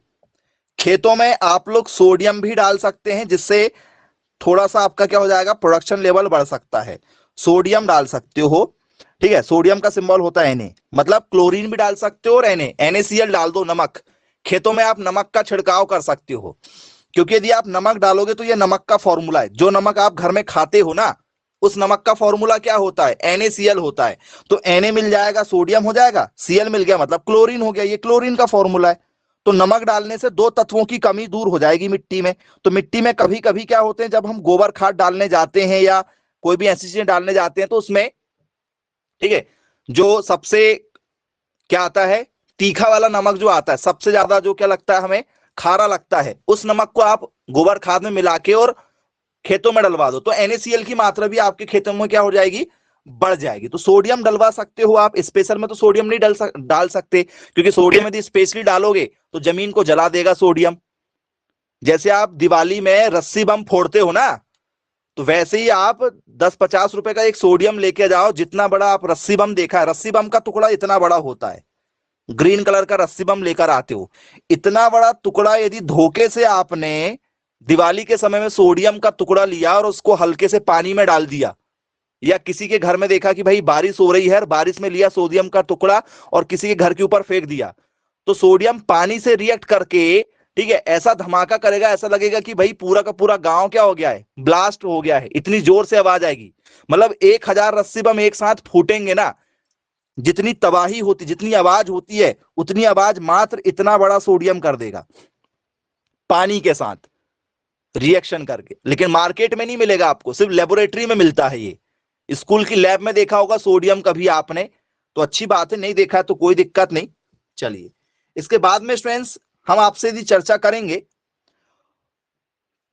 खेतों में आप लोग सोडियम भी डाल सकते हैं, जिससे थोड़ा सा आपका क्या हो जाएगा, प्रोडक्शन लेवल बढ़ सकता है, सोडियम डाल सकते हो। ठीक है, सोडियम का सिंबल होता है Na, मतलब क्लोरीन भी डाल सकते हो और NaCl डाल दो, नमक। खेतों में आप नमक का छिड़काव कर सकते हो, क्योंकि यदि आप नमक डालोगे तो ये नमक का फॉर्मूला है, जो नमक आप घर में खाते हो ना, उस नमक का फॉर्मूला क्या होता है, NaCl होता है। तो Na मिल जाएगा, सोडियम हो जाएगा, Cl मिल गया मतलब क्लोरीन हो गया, ये क्लोरीन का फॉर्मूला है। तो नमक डालने से दो तत्वों की कमी दूर हो जाएगी मिट्टी में। तो मिट्टी में कभी कभी क्या होते हैं, जब हम गोबर खाद डालने जाते हैं या कोई भी ऐसी चीजें डालने जाते हैं, तो उसमें, ठीक है, जो सबसे क्या आता है, तीखा वाला नमक जो आता है, सबसे ज्यादा जो क्या लगता है हमें, खारा लगता है, उस नमक को आप गोबर खाद में मिला के और खेतों में डलवा दो, तो NaCl की मात्रा भी आपके खेतों में क्या हो जाएगी, बढ़ जाएगी। तो सोडियम डलवा सकते हो आप, स्पेशल में तो सोडियम नहीं डाल सकते, क्योंकि सोडियम यदि स्पेशली डालोगे तो जमीन को जला देगा सोडियम। जैसे आप दिवाली में रस्सी बम फोड़ते हो ना, तो वैसे ही आप 10-50 रुपए का एक सोडियम लेके जाओ, जितना बड़ा आप रस्सी बम देखा है, रस्सी बम का टुकड़ा इतना बड़ा होता है, ग्रीन कलर का रस्सी बम लेकर आते हो, इतना बड़ा टुकड़ा यदि धोखे से आपने दिवाली के समय में सोडियम का टुकड़ा लिया और उसको हल्के से पानी में डाल दिया, या किसी के घर में देखा कि भाई बारिश हो रही है, बारिश में लिया सोडियम का टुकड़ा और किसी के घर के ऊपर फेंक दिया, तो सोडियम पानी से रिएक्ट करके, ठीक है, ऐसा धमाका करेगा, ऐसा लगेगा कि भाई पूरा का पूरा गांव क्या हो गया है, ब्लास्ट हो गया है, इतनी जोर से आवाज आएगी। मतलब 1000 रस्सी बम एक साथ फूटेंगे ना, जितनी तबाही होती, जितनी आवाज होती है, उतनी आवाज मात्र इतना बड़ा सोडियम कर देगा पानी के साथ रिएक्शन करके। लेकिन मार्केट में नहीं मिलेगा आपको, सिर्फ लेबोरेटरी में मिलता है ये। स्कूल की लैब में देखा होगा सोडियम कभी आपने, तो अच्छी बात है, नहीं देखा तो कोई दिक्कत नहीं। चलिए, इसके बाद में स्टूडेंट्स हम आपसे यदि चर्चा करेंगे,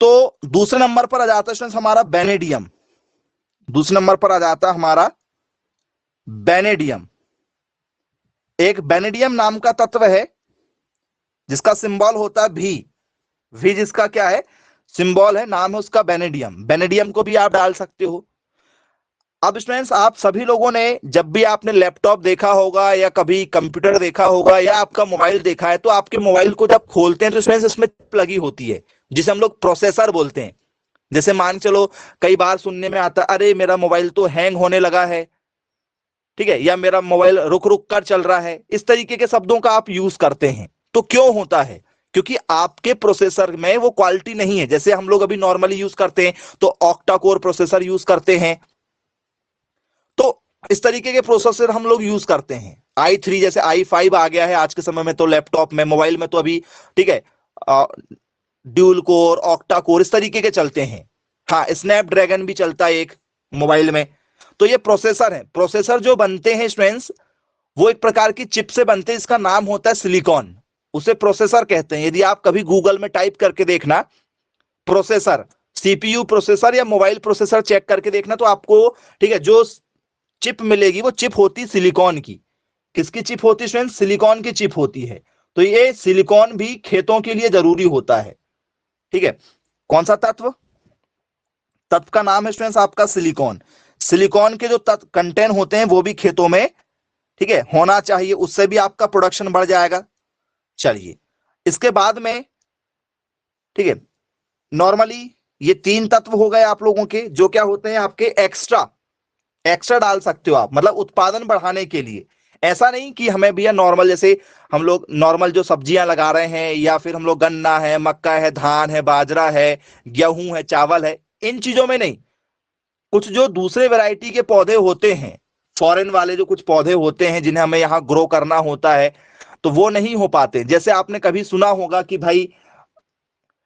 तो दूसरे नंबर पर आ जाता है स्टूडेंट्स हमारा बेनेडियम। दूसरे नंबर पर आ जाता है हमारा बेनेडियम। एक बेनेडियम नाम का तत्व है जिसका सिंबल होता है भी जिसका क्या है, सिंबल है, नाम है उसका बेनेडियम। बेनेडियम को भी आप डाल सकते हो। अब स्टूडेंट्स, आप सभी लोगों ने जब भी आपने लैपटॉप देखा होगा या कभी कंप्यूटर देखा होगा या आपका मोबाइल देखा है, तो आपके मोबाइल को जब खोलते हैं तो स्टूडेंट्स इसमें चिप लगी होती है, जिसे हम लोग प्रोसेसर बोलते हैं। जैसे मान चलो, कई बार सुनने में आता है, अरे मेरा मोबाइल तो हैंग होने लगा है, ठीक है, या मेरा मोबाइल रुक रुक कर चल रहा है, इस तरीके के शब्दों का आप यूज करते हैं। तो क्यों होता है, क्योंकि आपके प्रोसेसर में वो क्वालिटी नहीं है। जैसे हम लोग अभी नॉर्मली यूज करते हैं तो ऑक्टा कोर प्रोसेसर यूज करते हैं, तो इस तरीके के प्रोसेसर हम लोग यूज करते हैं। i3 जैसे i5 आ गया है आज के समय में, तो लैपटॉप में, मोबाइल में तो अभी, ठीक है, ड्यूल कोर, ऑक्टा कोर, इस तरीके के चलते हैं। हाँ, स्नैपड्रैगन भी चलता है एक मोबाइल में। तो ये प्रोसेसर है। प्रोसेसर जो बनते हैं स्टूडेंट्स, वो एक प्रकार की चिप से बनते हैं, इसका नाम होता है सिलिकॉन, उसे प्रोसेसर कहते हैं। यदि आप कभी गूगल में टाइप करके देखना प्रोसेसर, CPU प्रोसेसर या मोबाइल प्रोसेसर चेक करके देखना, तो आपको, ठीक है, जो चिप मिलेगी वो चिप होती सिलिकॉन की। किसकी चिप होती है स्टूडेंट, सिलिकॉन की चिप होती है। तो ये सिलिकॉन भी खेतों के लिए जरूरी होता है, ठीक है। कौन सा तत्व, तत्व का नाम है स्टूडेंट्स आपका सिलिकॉन। सिलिकॉन के जो तत्व कंटेंट होते हैं वो भी खेतों में, ठीक है, होना चाहिए, उससे भी आपका प्रोडक्शन बढ़ जाएगा। चलिए, इसके बाद में, ठीक है, नॉर्मली ये 3 तत्व हो गए आप लोगों के, जो क्या होते हैं आपके एक्स्ट्रा, एक्स्ट्रा डाल सकते हो आप, मतलब उत्पादन बढ़ाने के लिए। ऐसा नहीं कि हमें भैया नॉर्मल, जैसे हम लोग नॉर्मल जो सब्जियां लगा रहे हैं, या फिर हम लोग गन्ना है, मक्का है, धान है, बाजरा है, गेहूं है, चावल है, इन चीजों में नहीं। कुछ जो दूसरे वैरायटी के पौधे होते हैं, फॉरेन वाले जो कुछ पौधे होते हैं जिन्हें हमें यहाँ ग्रो करना होता है, तो वो नहीं हो पाते। जैसे आपने कभी सुना होगा कि भाई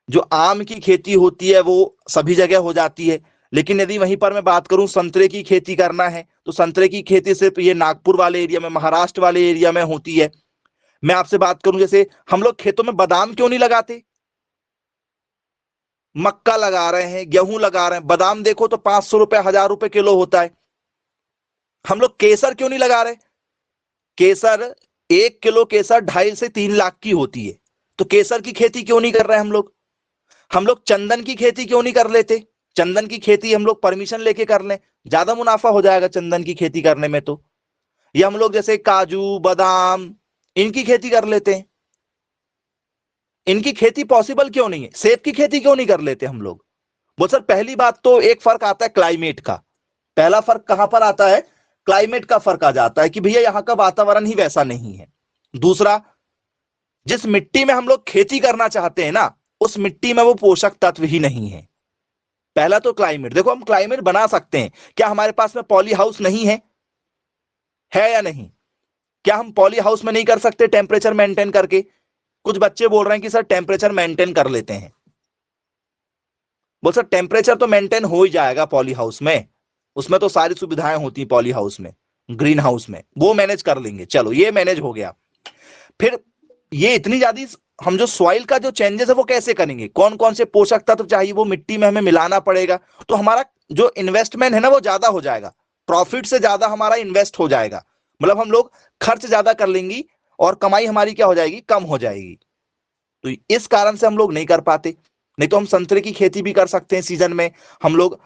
जो आम की खेती होती है वो सभी जगह हो जाती है, लेकिन यदि वहीं पर मैं बात करूं संतरे की खेती करना है, तो संतरे की खेती सिर्फ ये नागपुर वाले एरिया में, महाराष्ट्र वाले एरिया में होती है। मैं आपसे बात करूं, जैसे हम लोग खेतों में बादाम क्यों नहीं लगाते, मक्का लगा रहे हैं, गेहूं लगा रहे हैं, बादाम देखो तो 500 रुपए, 1000 रुपए किलो होता है। हम लोग केसर क्यों नहीं लगा रहे, केसर 1 किलो केसर 2.5 से 3 लाख की होती है, तो केसर की खेती क्यों नहीं कर रहे हम लोग। हम लोग चंदन की खेती क्यों नहीं कर लेते, चंदन की खेती हम लोग परमिशन लेके कर लें, ज्यादा मुनाफा हो जाएगा चंदन की खेती करने में। तो ये हम लोग जैसे काजू, बादाम, इनकी खेती कर लेते हैं, इनकी खेती पॉसिबल क्यों नहीं है। सेब की खेती क्यों नहीं कर लेते हम लोग। बोल सर, पहली बात तो एक फर्क आता है क्लाइमेट का। पहला फर्क कहां पर आता है, क्लाइमेट का फर्क आ जाता है कि भैया यहाँ का वातावरण ही वैसा नहीं है। दूसरा, जिस मिट्टी में हम लोग खेती करना चाहते हैं ना, उस मिट्टी में वो पोषक तत्व ही नहीं है। पहला तो क्लाइमेट, देखो हम क्लाइमेट बना सकते हैं, क्या हमारे पास में पॉली हाउस नहीं है? है या नहीं? क्या हम पॉली हाउस में नहीं कर सकते टेम्परेचर मेंटेन करके? कुछ बच्चे बोल रहे हैं कि सर टेम्परेचर मेंटेन कर लेते हैं। बोल सर टेम्परेचर तो मेंटेन हो ही जाएगा पॉली हाउस में, उसमें तो सारी सुविधाएं होती हैं पॉली हाउस में, ग्रीन हाउस में, वो मैनेज कर लेंगे। चलो ये मैनेज हो गया। फिर ये इतनी ज्यादा हम जो सॉइल का जो चेंजेस है वो कैसे करेंगे? कौन कौन से पोषक तत्व चाहिए वो मिट्टी में हमें मिलाना पड़ेगा। तो हमारा जो इन्वेस्टमेंट है ना वो ज्यादा हो जाएगा, प्रॉफिट से ज्यादा हमारा इन्वेस्ट हो जाएगा। मतलब हम लोग खर्च ज्यादा कर लेंगी और कमाई हमारी क्या हो जाएगी? कम हो जाएगी। तो इस कारण से हम लोग नहीं कर पाते। नहीं तो हम संतरे की खेती भी कर सकते हैं सीजन में हम लोग,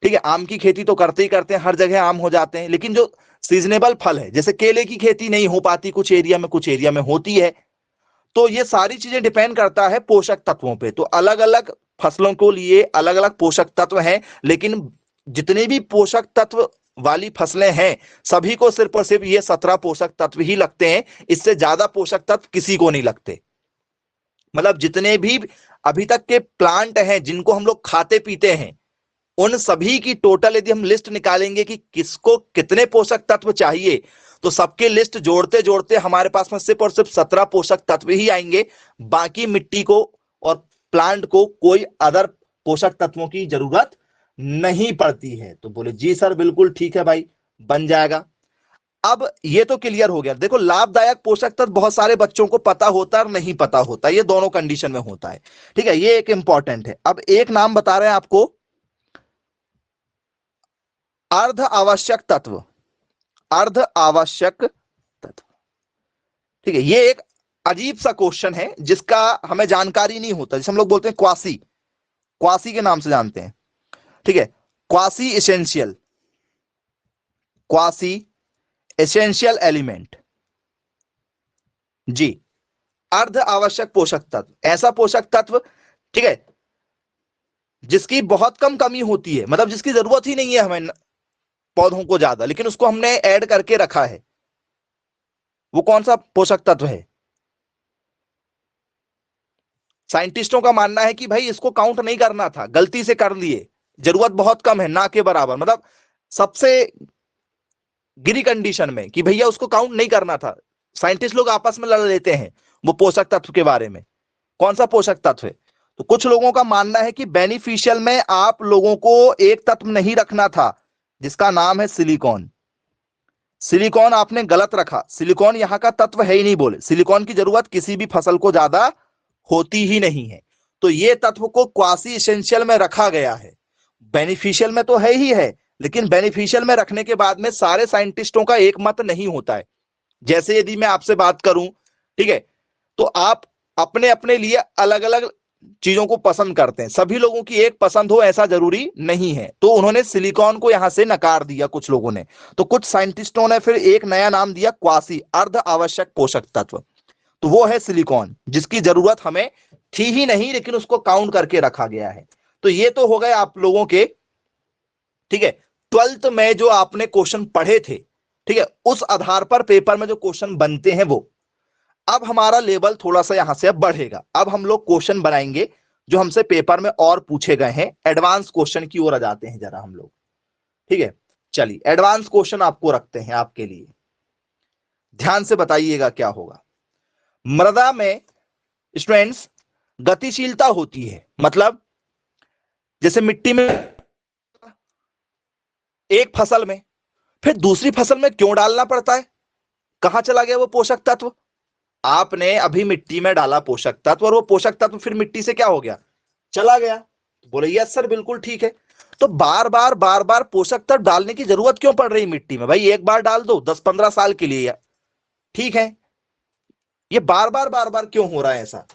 ठीक है। आम की खेती तो करते ही करते हैं, हर जगह आम हो जाते हैं। लेकिन जो सीजनेबल फल है, जैसे केले की खेती नहीं हो पाती कुछ एरिया में, कुछ एरिया में होती है। तो ये सारी चीजें डिपेंड करता है पोषक तत्वों पे। तो अलग अलग फसलों को लिए अलग अलग पोषक तत्व हैं, लेकिन जितने भी पोषक तत्व वाली फसलें हैं सभी को सिर्फ और सिर्फ ये 17 पोषक तत्व ही लगते हैं। इससे ज्यादा पोषक तत्व किसी को नहीं लगते। मतलब जितने भी अभी तक के प्लांट हैं जिनको हम लोग खाते पीते हैं, उन सभी की टोटल यदि हम लिस्ट निकालेंगे कि किसको कितने पोषक तत्व चाहिए, तो सबके लिस्ट जोड़ते जोड़ते हमारे पास में सिर्फ और सिर्फ 17 पोषक तत्व ही आएंगे। बाकी मिट्टी को और प्लांट को कोई अदर पोषक तत्वों की जरूरत नहीं पड़ती है। तो बोले जी सर बिल्कुल ठीक है भाई, बन जाएगा। अब ये तो क्लियर हो गया। देखो लाभदायक पोषक तत्व बहुत सारे बच्चों को पता होता है और नहीं पता होता, ये दोनों कंडीशन में होता है, ठीक है। ये एक इंपॉर्टेंट है। अब एक नाम बता रहे हैं आपको, अर्ध आवश्यक तत्व। अर्ध आवश्यक तत्व, ठीक है। ये एक अजीब सा क्वेश्चन है जिसका हमें जानकारी नहीं होता, जैसे हम लोग बोलते हैं क्वासी, क्वासी के नाम से जानते हैं, ठीक है। Quasi essential, quasi essential element, जी। अर्ध आवश्यक पोषक तत्व, ऐसा पोषक तत्व, ठीक है, जिसकी बहुत कम कमी होती है, मतलब जिसकी जरूरत ही नहीं है हमें पौधों को ज्यादा, लेकिन उसको हमने ऐड करके रखा है। वो कौन सा पोषक तत्व है? साइंटिस्टों का मानना है कि भाई इसको काउंट नहीं करना था, गलती से कर लिए, जरूरत बहुत कम है, ना के बराबर, मतलब सबसे गिरी कंडीशन में, कि भैया उसको काउंट नहीं करना था। साइंटिस्ट लोग आपस में लड़ लेते हैं वो पोषक तत्व के बारे में, कौन सा पोषक तत्व है। तो कुछ लोगों का मानना है कि बेनिफिशियल में आप लोगों को एक तत्व नहीं रखना था जिसका नाम है सिलिकॉन। सिलिकॉन आपने गलत रखा, सिलिकॉन यहां का तत्व है ही नहीं। बोले सिलिकॉन की जरूरत किसी भी फसल को ज्यादा होती ही नहीं है। तो ये तत्व को क्वासी एसेंशियल में रखा गया है। बेनिफिशियल में तो है ही है, लेकिन बेनिफिशियल में रखने के बाद में सारे साइंटिस्टों का एक मत नहीं होता है। जैसे यदि मैं आपसे बात करूं, ठीक है, तो आप अपने अपने लिए अलग अलग चीजों को पसंद करते हैं, सभी लोगों की एक पसंद हो ऐसा जरूरी नहीं है। तो उन्होंने सिलिकॉन को यहां से नकार दिया कुछ लोगों ने। तो कुछ साइंटिस्टों ने फिर एक नया नाम दिया, क्वासी, अर्ध आवश्यक पोषक तत्व। तो वो है सिलिकॉन, जिसकी जरूरत हमें थी ही नहीं, लेकिन उसको काउंट करके रखा गया है। तो ये तो हो गए आप लोगों के, ठीक है, 12th में जो आपने क्वेश्चन पढ़े थे, ठीक है, उस आधार पर पेपर में जो क्वेश्चन बनते हैं वो। अब हमारा लेवल थोड़ा सा यहां से अब बढ़ेगा। अब हम लोग क्वेश्चन बनाएंगे जो हमसे पेपर में और पूछे गए हैं, एडवांस क्वेश्चन की ओर आ जाते हैं जरा हम लोग, ठीक है। चलिए एडवांस क्वेश्चन आपको रखते हैं आपके लिए, ध्यान से बताइएगा क्या होगा। मृदा में स्टूडेंट्स गतिशीलता होती है, मतलब जैसे मिट्टी में एक फसल में, फिर दूसरी फसल में क्यों डालना पड़ता है? कहां चला गया वो पोषक तत्व? आपने अभी मिट्टी में डाला पोषक तत्व और वो पोषक तत्व फिर मिट्टी से क्या हो गया? चला गया। बोले यस सर बिल्कुल ठीक है। तो बार बार पोषक तत्व डालने की जरूरत क्यों पड़ रही मिट्टी में? भाई एक बार डाल दो 10-15 साल के लिए, ठीक है। ये बार बार क्यों हो रहा है ऐसा?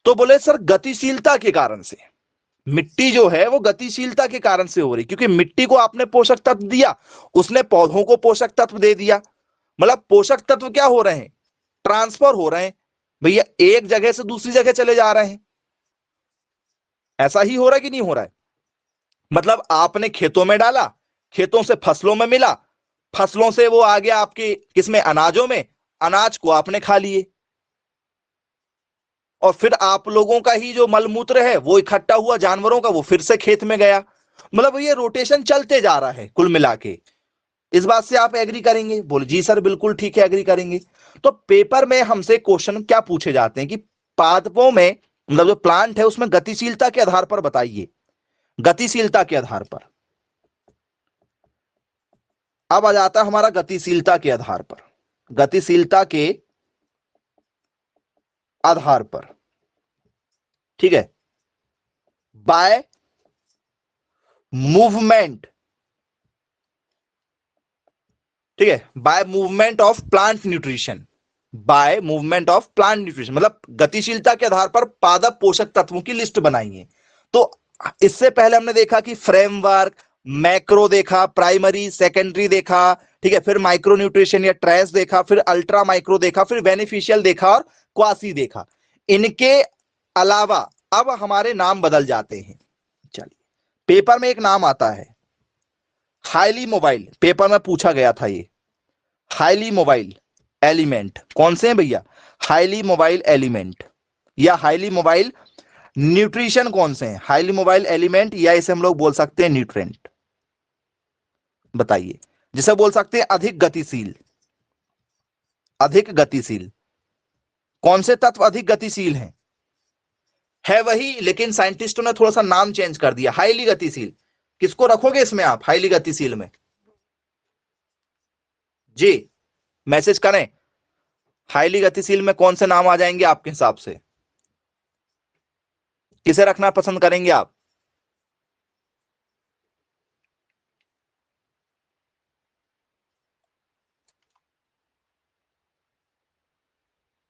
तो बोले सर गतिशीलता के कारण से। मिट्टी जो है वो गतिशीलता के कारण से हो रही, क्योंकि मिट्टी को आपने पोषक तत्व दिया, उसने पौधों को पोषक तत्व दे दिया। मतलब पोषक तत्व क्या हो रहे हैं? ट्रांसफर हो रहे हैं भैया, एक जगह से दूसरी जगह चले जा रहे हैं। ऐसा ही हो रहा है कि नहीं हो रहा है? मतलब आपने खेतों में डाला, खेतों से फसलों में मिला, फसलों से वो आ गया आपके किसमें, अनाजों में, अनाज को आपने खा लिए, और फिर आप लोगों का ही जो मलमूत्र है वो इकट्ठा हुआ जानवरों का, वो फिर से खेत में गया। मतलब ये रोटेशन चलते जा रहा है कुल मिला के। इस बात से आप एग्री करेंगे? बोले जी सर बिल्कुल ठीक है, एग्री करेंगे। तो पेपर में हमसे क्वेश्चन क्या पूछे जाते हैं कि पादपों में, मतलब जो प्लांट है उसमें गतिशीलता के आधार पर बताइए, गतिशीलता के आधार पर। अब आ जाता है हमारा गतिशीलता के आधार पर, गतिशीलता के आधार पर, ठीक है, बाय मूवमेंट, ठीक है, by movement of plant nutrition, by movement of plant nutrition, मतलब गतिशीलता के आधार पर पादप पोषक तत्वों की लिस्ट बनाइए। तो इससे पहले हमने देखा कि फ्रेमवर्क, मैक्रो देखा, प्राइमरी सेकेंडरी देखा, ठीक है, फिर माइक्रो न्यूट्रिशन या ट्रेस देखा, फिर अल्ट्रा माइक्रो देखा, फिर बेनिफिशियल देखा और क्वासी देखा। इनके अलावा अब हमारे नाम बदल जाते हैं। चलिए, पेपर में एक नाम आता है हाईली मोबाइल, पेपर में पूछा गया था ये, हाईली मोबाइल एलिमेंट कौन से हैं भैया? हाईली मोबाइल एलिमेंट या हाईली मोबाइल न्यूट्रिशन कौन से हैं? हाईली मोबाइल एलिमेंट या इसे हम लोग बोल सकते हैं न्यूट्रेंट, बताइए। जिसे बोल सकते हैं अधिक गतिशील, अधिक गतिशील, कौन से तत्व अधिक गतिशील हैं? है वही, लेकिन साइंटिस्टों ने थोड़ा सा नाम चेंज कर दिया, हाईली गतिशील। किसको रखोगे इसमें आप हाईली गतिशील में? जी मैसेज करें, हाईली गतिशील में कौन से नाम आ जाएंगे आपके हिसाब से? किसे रखना पसंद करेंगे आप?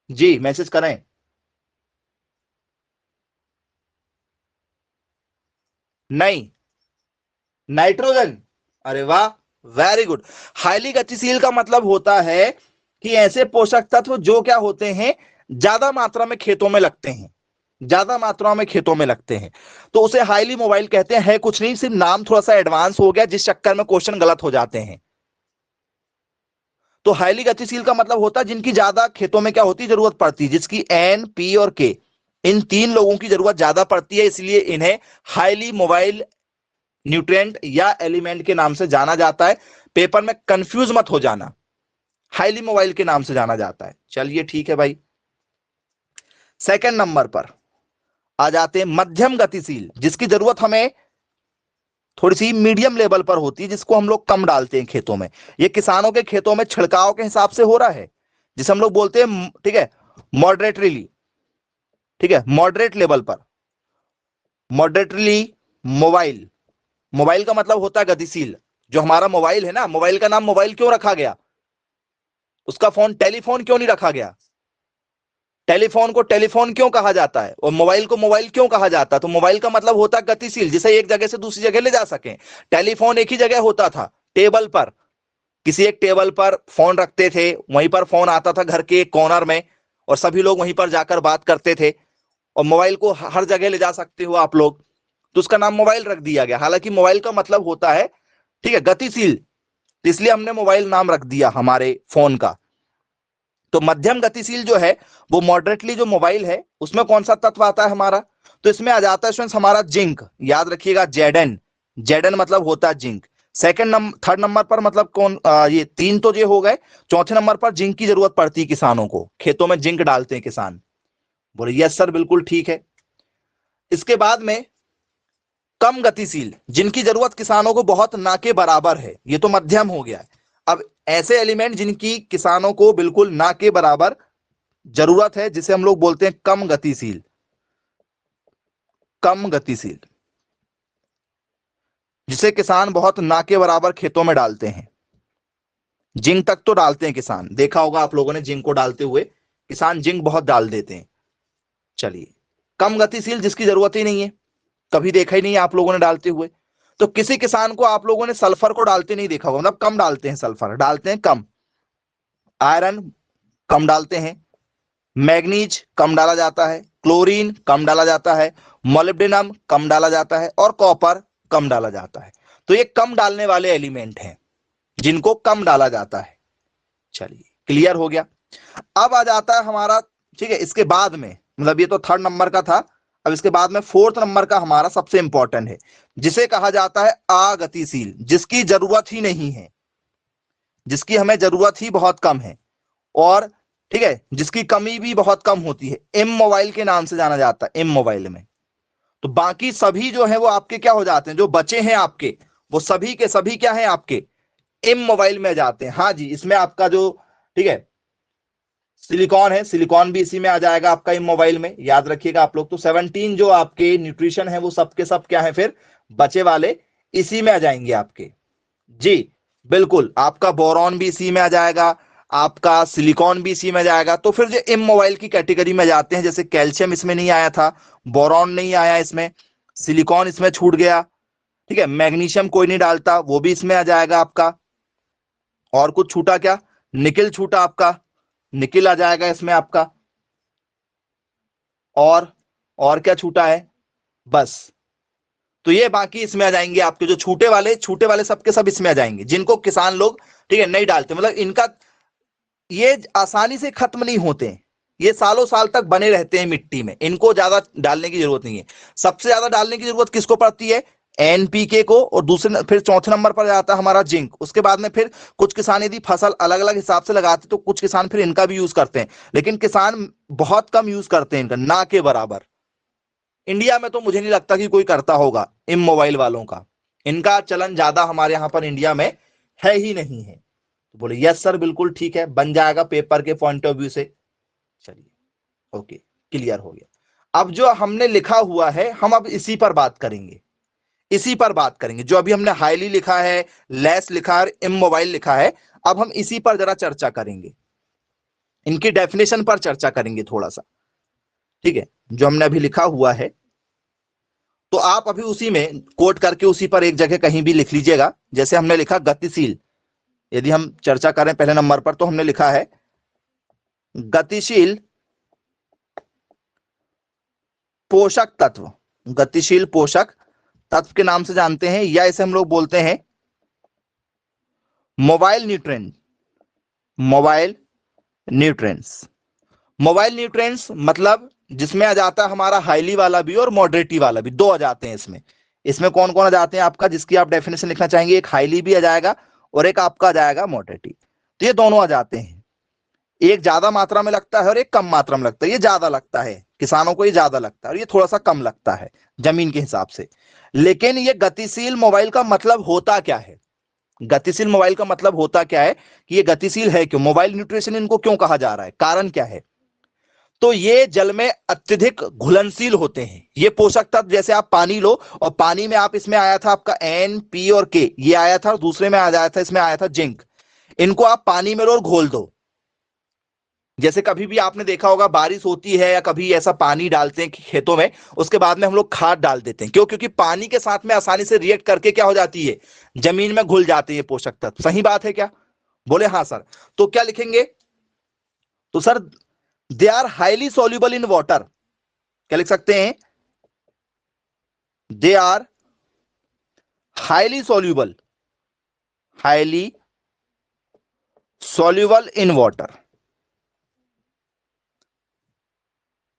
जी मैसेज करें। नहीं, नाइट्रोजन। अरे वाह, वेरी गुड। हाईली गतिशील का मतलब होता है कि ऐसे पोषक तत्व जो क्या होते हैं, ज्यादा मात्रा में खेतों में लगते हैं, ज्यादा मात्रा में खेतों में लगते हैं, तो उसे हाईली मोबाइल कहते हैं। है कुछ नहीं, सिर्फ नाम थोड़ा सा एडवांस हो गया, जिस चक्कर में क्वेश्चन गलत हो जाते हैं। तो हाईली गतिशील का मतलब होता है जिनकी ज्यादा खेतों में क्या होती है, जरूरत पड़ती है, जिसकी एन, पी और के, इन तीन लोगों की जरूरत ज्यादा पड़ती है, इसलिए इन्हें हाईली मोबाइल न्यूट्रिएंट या एलिमेंट के नाम से जाना जाता है। पेपर में कंफ्यूज मत हो जाना, हाईली मोबाइल के नाम से जाना जाता है। चलिए ठीक है भाई। सेकंड नंबर पर आ जाते हैं मध्यम गतिशील, जिसकी जरूरत हमें थोड़ी सी मीडियम लेवल पर होती है, जिसको हम लोग कम डालते हैं खेतों में। ये किसानों के खेतों में छिड़काव के हिसाब से हो रहा है, जिसे हम लोग बोलते हैं, ठीक है, मॉडरेटरीली, ठीक है, मॉडरेट लेवल पर, मॉडरेटली मोबाइल। मोबाइल का मतलब होता है गतिशील। जो हमारा मोबाइल है ना, मोबाइल का नाम मोबाइल क्यों रखा गया? उसका फोन टेलीफोन क्यों नहीं रखा गया? टेलीफोन को टेलीफोन क्यों कहा जाता है और मोबाइल को मोबाइल क्यों कहा जाता है? तो मोबाइल का मतलब होता है गतिशील, जिसे एक जगह से दूसरी जगह ले जा सके। टेलीफोन एक ही जगह होता था, टेबल पर, किसी एक टेबल पर फोन रखते थे, वहीं पर फोन आता था घर के एक कॉर्नर में, और सभी लोग वहीं पर जाकर बात करते थे। और मोबाइल को हर जगह ले जा सकते हो आप लोग, तो उसका नाम मोबाइल रख दिया गया। हालांकि मोबाइल का मतलब होता है, ठीक है, गतिशील, इसलिए हमने मोबाइल नाम रख दिया हमारे फोन का। तो मध्यम गतिशील जो है, वो मॉडरेटली जो मोबाइल है, उसमें कौन सा तत्व आता है हमारा? तो इसमें आ जाता है स्टूडेंट्स हमारा जिंक, याद रखिएगा, जेडन। जेडन मतलब होता है जिंक। थर्ड नंबर पर मतलब कौन, ये तीन तो ये हो गए। चौथे नंबर पर जिंक की जरूरत पड़ती है किसानों को, खेतों में जिंक डालते हैं किसान। बोले यस सर बिल्कुल ठीक है। इसके बाद में कम गतिशील, जिनकी जरूरत किसानों को बहुत ना के बराबर है, ये तो मध्यम हो गया है। अब ऐसे एलिमेंट जिनकी किसानों को बिल्कुल ना के बराबर जरूरत है, जिसे हम लोग बोलते हैं कम गतिशील, कम गतिशील, जिसे किसान बहुत ना के बराबर खेतों में डालते हैं। जिंक तक तो डालते हैं किसान, देखा होगा आप लोगों ने जिंक को डालते हुए, किसान जिंक बहुत डाल देते हैं। चलिए, कम गतिशील जिसकी जरूरत ही नहीं है, कभी देखा ही नहीं है आप लोगों ने डालते हुए। तो किसी किसान को आप लोगों ने सल्फर को डालते नहीं देखा होगा, मतलब कम डालते हैं, सल्फर डालते हैं कम, आयरन कम डालते हैं, मैग्नीज कम डाला जाता है, क्लोरीन कम डाला जाता है, मोलिब्डेनम कम डाला जाता है और कॉपर कम डाला जाता है। तो ये कम डालने वाले एलिमेंट हैं जिनको कम डाला जाता है। चलिए क्लियर हो गया। अब आ जाता है हमारा, ठीक है, इसके बाद में, मतलब ये तो थर्ड नंबर का था, अब इसके बाद में फोर्थ नंबर का हमारा सबसे इंपॉर्टेंट है, जिसे कहा जाता है अगतिशील, जिसकी जरूरत ही नहीं है, जिसकी हमें जरूरत ही बहुत कम है, और ठीक है, जिसकी कमी भी बहुत कम होती है, इमोबाइल के नाम से जाना जाता है, इमोबाइल में। तो बाकी सभी जो है वो आपके क्या हो जाते हैं, जो बचे हैं आपके, वो सभी के सभी क्या है आपके इमोबाइल में जाते हैं। हाँ जी, इसमें आपका जो, ठीक है, सिलिकॉन है, सिलिकॉन भी इसी में आ जाएगा आपका इमोबाइल में, याद रखिएगा आप लोग। तो 17 जो आपके न्यूट्रिशन है वो सब के सब क्या है फिर बचे वाले इसी में आ जाएंगे आपके। जी बिल्कुल, आपका बोरॉन भी इसी में आ जाएगा, आपका सिलिकॉन भी इसी में आ जाएगा। तो फिर जो इमोबाइल की कैटेगरी में जाते हैं, जैसे कैल्शियम इसमें नहीं आया था, बोरॉन नहीं आया इसमें, सिलिकॉन इसमें छूट गया, ठीक है, मैग्नीशियम कोई नहीं डालता, वो भी इसमें आ जाएगा आपका। और कुछ छूटा क्या, निकिल छूटा आपका, निकिल आ जाएगा इसमें आपका। और क्या छूटा है, बस। तो ये बाकी इसमें आ जाएंगे आपके, जो छूटे वाले सबके सब इसमें आ जाएंगे, जिनको किसान लोग, ठीक है, नहीं डालते, मतलब इनका ये आसानी से खत्म नहीं होते हैं, ये सालों साल तक बने रहते हैं मिट्टी में, इनको ज्यादा डालने की जरूरत नहीं है। सबसे ज्यादा डालने की जरूरत किसको पड़ती है, एनपीके को, और दूसरे फिर चौथे नंबर पर जाता है हमारा जिंक। उसके बाद में फिर कुछ किसान यदि फसल अलग अलग हिसाब से लगाते तो कुछ किसान फिर इनका भी यूज करते हैं, लेकिन किसान बहुत कम यूज करते हैं इनका, ना के बराबर। इंडिया में तो मुझे नहीं लगता कि कोई करता होगा इन मोबाइल वालों का, इनका चलन ज्यादा हमारे यहाँ पर इंडिया में है ही नहीं है। तो बोले यस सर बिल्कुल ठीक है, बन जाएगा पेपर के पॉइंट ऑफ व्यू से। चलिए ओके, क्लियर हो गया। अब जो हमने लिखा हुआ है हम अब इसी पर बात करेंगे, इसी पर बात करेंगे, जो अभी हमने हाईली लिखा है, लेस लिखा है, इमोबाइल लिखा है, अब हम इसी पर जरा चर्चा करेंगे, इनकी डेफिनेशन पर चर्चा करेंगे थोड़ा सा, ठीक है, जो हमने अभी लिखा हुआ है। तो आप अभी उसी में कोट करके उसी पर एक जगह कहीं भी लिख लीजिएगा। जैसे हमने लिखा गतिशील, यदि हम चर्चा करें पहले नंबर पर, तो हमने लिखा है गतिशील पोषक तत्व, गतिशील पोषक तत्व के नाम से जानते हैं, या इसे हम लोग बोलते हैं mobile nutrient, mobile nutrients. Mobile nutrients मतलब जिसमें आ जाता है हमारा हाईली वाला भी और मॉडरेटी वाला भी, दो आ जाते हैं इसमें। इसमें कौन कौन आ जाते हैं आपका, जिसकी आप डेफिनेशन लिखना चाहेंगे, एक हाईली भी आ जाएगा और एक आपका आ जाएगा मॉडरेटी। तो ये दोनों आ जाते हैं, एक ज्यादा मात्रा में लगता है और एक कम मात्रा में लगता है। ये ज्यादा लगता है किसानों को, ये ज्यादा लगता है, और ये थोड़ा सा कम लगता है जमीन के हिसाब से। लेकिन ये गतिशील मोबाइल का मतलब होता क्या है, गतिशील मोबाइल का मतलब होता क्या है, कि ये गतिशील है क्यों, मोबाइल न्यूट्रिशन इनको क्यों कहा जा रहा है, कारण क्या है। तो ये जल में अत्यधिक घुलनशील होते हैं ये पोषक तत्व। जैसे आप पानी लो, और पानी में आप, इसमें आया था आपका एन, पी और के, ये आया था, और दूसरे में आ जाया था, इसमें आया था जिंक। इनको आप पानी में लो और घोल दो। जैसे कभी भी आपने देखा होगा बारिश होती है या कभी ऐसा पानी डालते हैं खेतों में, उसके बाद में हम लोग खाद डाल देते हैं, क्यों, क्योंकि पानी के साथ में आसानी से रिएक्ट करके क्या हो जाती है, जमीन में घुल जाते हैं पोषक तत्व। सही बात है क्या, बोले हाँ सर। तो क्या लिखेंगे, तो sir they are highly soluble in water, क्या लिख सकते हैं, they are highly soluble, highly soluble in water.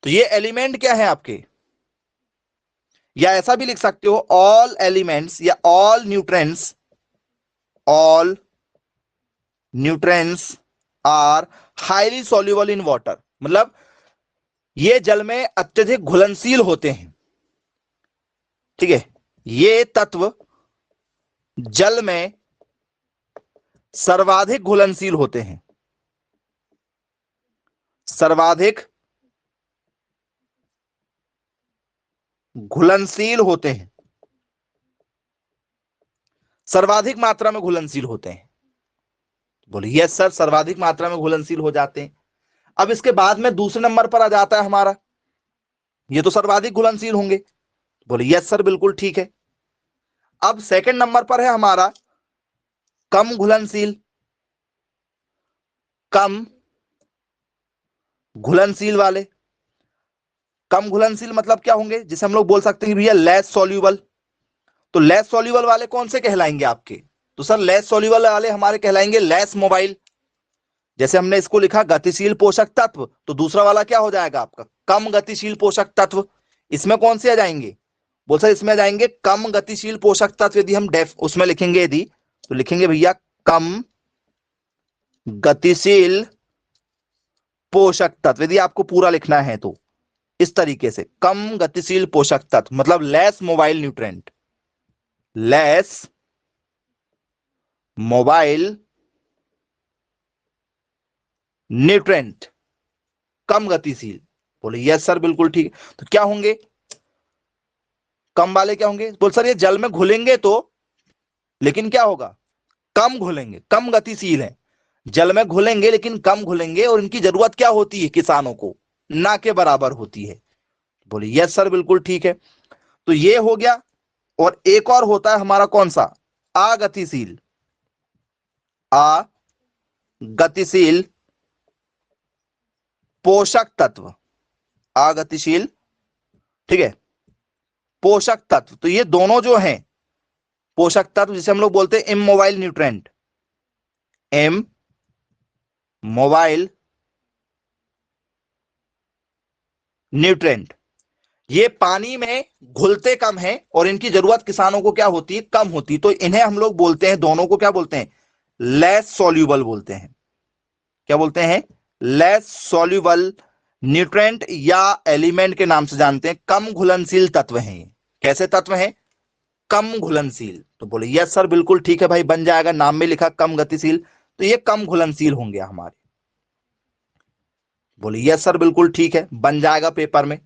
तो ये एलिमेंट क्या है आपके, या ऐसा भी लिख सकते हो ऑल एलिमेंट्स या all nutrients, all nutrients are highly soluble in water, मतलब ये जल में अत्यधिक घुलनशील होते हैं, ठीक है, ये तत्व जल में सर्वाधिक घुलनशील होते हैं, सर्वाधिक घुलनशील होते हैं, सर्वाधिक मात्रा में घुलनशील होते हैं। बोलिए यस सर, सर्वाधिक मात्रा में घुलनशील हो जाते हैं। अब इसके बाद में दूसरे नंबर पर आ जाता है हमारा, ये तो सर्वाधिक घुलनशील होंगे, बोलिए यस सर बिल्कुल ठीक है। अब सेकंड नंबर पर है हमारा कम घुलनशील, कम घुलनशील वाले। कम घुलनशील मतलब क्या होंगे, जिसे हम लोग बोल सकते हैं भैया लेस सॉल्यूबल। तो लेस सॉल्यूबल वाले कौन से कहलाएंगे आपके? तो सर लेस सॉल्यूबल वाले हमारे कहलाएंगे लेस मोबाइल। जैसे हमने इसको लिखा गतिशील पोषक तत्व, तो दूसरा वाला क्या हो जाएगा आपका? कम गतिशील पोषक तत्व। इसमें कौन से आ जाएंगे? बोल सर इसमें आ जाएंगे कम गतिशील पोषक तत्व। यदि हम उसमें लिखेंगे, यदि तो लिखेंगे भैया कम गतिशील पोषक तत्व। यदि आपको पूरा लिखना है तो इस तरीके से, कम गतिशील पोषक तत्व मतलब less mobile nutrient, less mobile nutrient, कम गतिशील। बोले यस सर बिल्कुल ठीक। तो क्या होंगे कम वाले? क्या होंगे? बोल सर ये जल में घुलेंगे तो, लेकिन क्या होगा? कम घुलेंगे, कम गतिशील है। जल में घुलेंगे लेकिन कम घुलेंगे, और इनकी जरूरत क्या होती है किसानों को? ना के बराबर होती है। बोले यस सर बिल्कुल ठीक है। तो ये हो गया। और एक और होता है हमारा कौन सा? अगतिशील। अगतिशील पोषक तत्व, अगतिशील, ठीक है, पोषक तत्व। तो ये दोनों जो हैं पोषक तत्व, जिसे हम लोग बोलते हैं immobile nutrient, immobile nutrient, ये पानी में घुलते कम है और इनकी जरूरत किसानों को क्या होती है? कम होती। तो इन्हें हम लोग बोलते हैं, दोनों को क्या बोलते हैं? लेस सॉल्यूबल बोलते हैं। क्या बोलते हैं? लेस सॉल्यूबल न्यूट्रेंट या एलिमेंट के नाम से जानते हैं। कम घुलनशील तत्व हैं। कैसे तत्व हैं? कम घुलनशील। तो बोले यस सर बिल्कुल ठीक है भाई, बन जाएगा। नाम में लिखा कम गतिशील, तो ये कम घुलनशील होंगे हमारे। बोले यस सर बिल्कुल ठीक है, बन जाएगा पेपर में।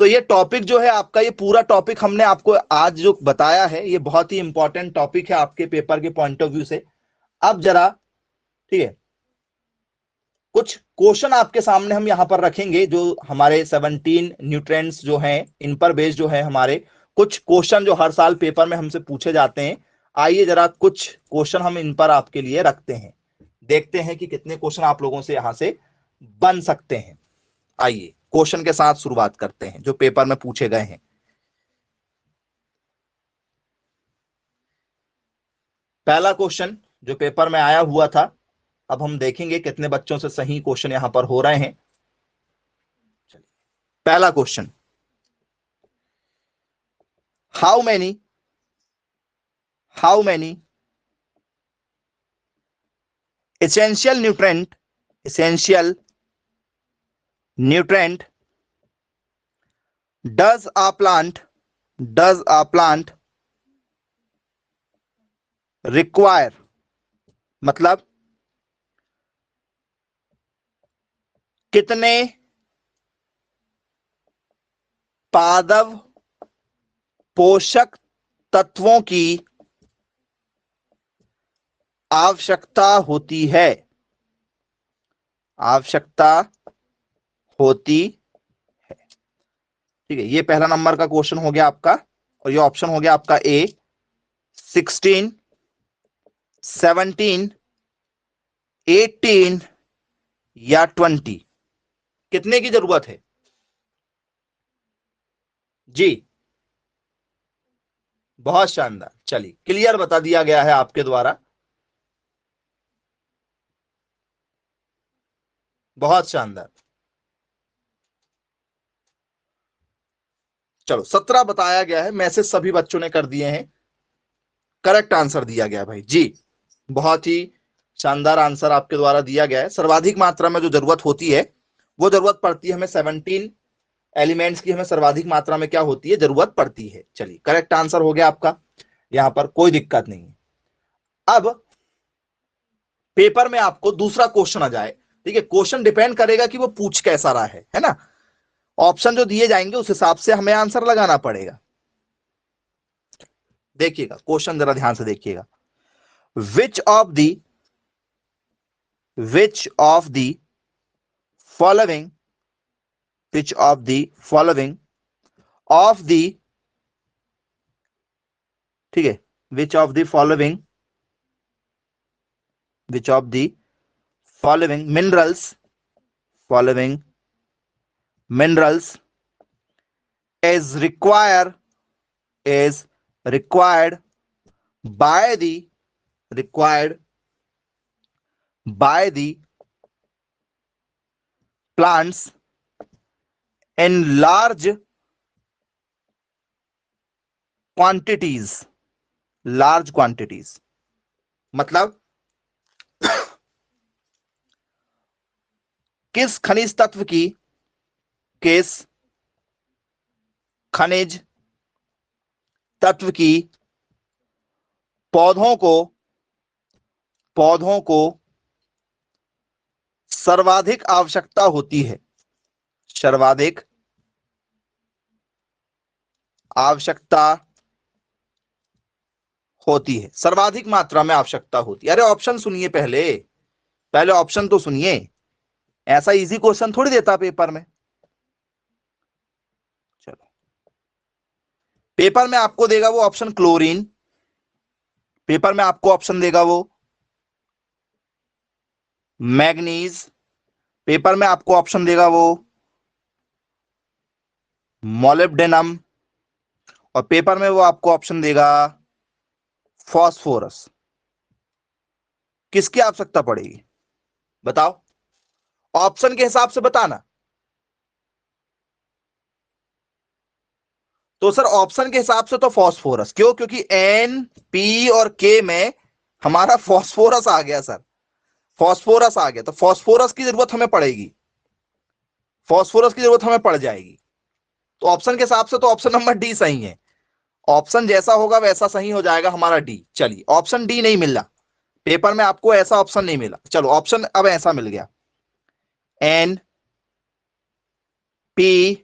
तो ये टॉपिक जो है आपका, ये पूरा टॉपिक हमने आपको आज जो बताया है, ये बहुत ही इंपॉर्टेंट टॉपिक है आपके पेपर के पॉइंट ऑफ व्यू से। अब जरा, ठीक है, कुछ क्वेश्चन आपके सामने हम यहां पर रखेंगे, जो हमारे 17 न्यूट्रिएंट्स जो हैं इन पर बेस्ड जो है हमारे कुछ क्वेश्चन जो हर साल पेपर में हमसे पूछे जाते हैं। आइए जरा कुछ क्वेश्चन हम इन पर आपके लिए रखते हैं, देखते हैं कि कितने क्वेश्चन आप लोगों से यहां से बन सकते हैं। आइए क्वेश्चन के साथ शुरुआत करते हैं जो पेपर में पूछे गए हैं। पहला क्वेश्चन जो पेपर में आया हुआ था, अब हम देखेंगे कितने बच्चों से सही क्वेश्चन यहां पर हो रहे हैं। पहला question, how many essential nutrient does a plant require, मतलब कितने पादप पोषक तत्वों की आवश्यकता होती है? आवश्यकता होती है, ठीक है। ये पहला नंबर का क्वेश्चन हो गया आपका, और ये ऑप्शन हो गया आपका ए 16, 17, 18 या 20। कितने की जरूरत है जी? बहुत शानदार, चलिए क्लियर बता दिया गया है आपके द्वारा, बहुत शानदार। चलो 17 बताया गया है, मैसेज सभी बच्चों ने कर दिए हैं, करेक्ट आंसर दिया गया भाई जी। बहुत ही शानदार आंसर आपके द्वारा दिया गया है। सर्वाधिक मात्रा में जो जरूरत होती है, वो जरूरत पड़ती है हमें 17 एलिमेंट्स की, हमें सर्वाधिक मात्रा में क्या होती है? जरूरत पड़ती है। चलिए करेक्ट आंसर हो गया आपका, यहां पर कोई दिक्कत नहीं है। अब पेपर में आपको दूसरा क्वेश्चन आ जाए, ठीक है, क्वेश्चन डिपेंड करेगा कि वो पूछ कैसा रहा है ना। ऑप्शन जो दिए जाएंगे उस हिसाब से हमें आंसर लगाना पड़ेगा। देखिएगा क्वेश्चन जरा ध्यान से देखिएगा। Which of the following of the, ठीक है, which of the following minerals is required by the required by the plants in large quantities, large quantities मतलब किस खनिज तत्व की, किस खनिज तत्व की पौधों को सर्वाधिक आवश्यकता होती है, सर्वाधिक आवश्यकता होती है, सर्वाधिक मात्रा में आवश्यकता होती है। अरे ऑप्शन सुनिए, पहले ऑप्शन तो सुनिए, ऐसा इजी क्वेश्चन थोड़ी देता पेपर में। चलो, पेपर में आपको देगा वो ऑप्शन क्लोरीन, पेपर में आपको ऑप्शन देगा वो मैग्नीज, पेपर में आपको ऑप्शन देगा वो मोलिब्डेनम, और पेपर में वो आपको ऑप्शन देगा फास्फोरस। किसकी आवश्यकता पड़ेगी बताओ, ऑप्शन के हिसाब से बताना। तो सर ऑप्शन के हिसाब से तो फास्फोरस, क्यों? क्योंकि एन, पी और के में हमारा फास्फोरस आ गया सर, फास्फोरस आ गया, तो फास्फोरस की जरूरत हमें पड़ेगी, फास्फोरस की जरूरत हमें पड़ जाएगी। तो ऑप्शन के हिसाब से तो ऑप्शन नंबर डी सही है, ऑप्शन जैसा होगा वैसा सही हो जाएगा हमारा डी। चलिए, ऑप्शन डी नहीं मिला पेपर में, आपको ऐसा ऑप्शन नहीं मिला। चलो ऑप्शन अब ऐसा मिल गया, एन, पी,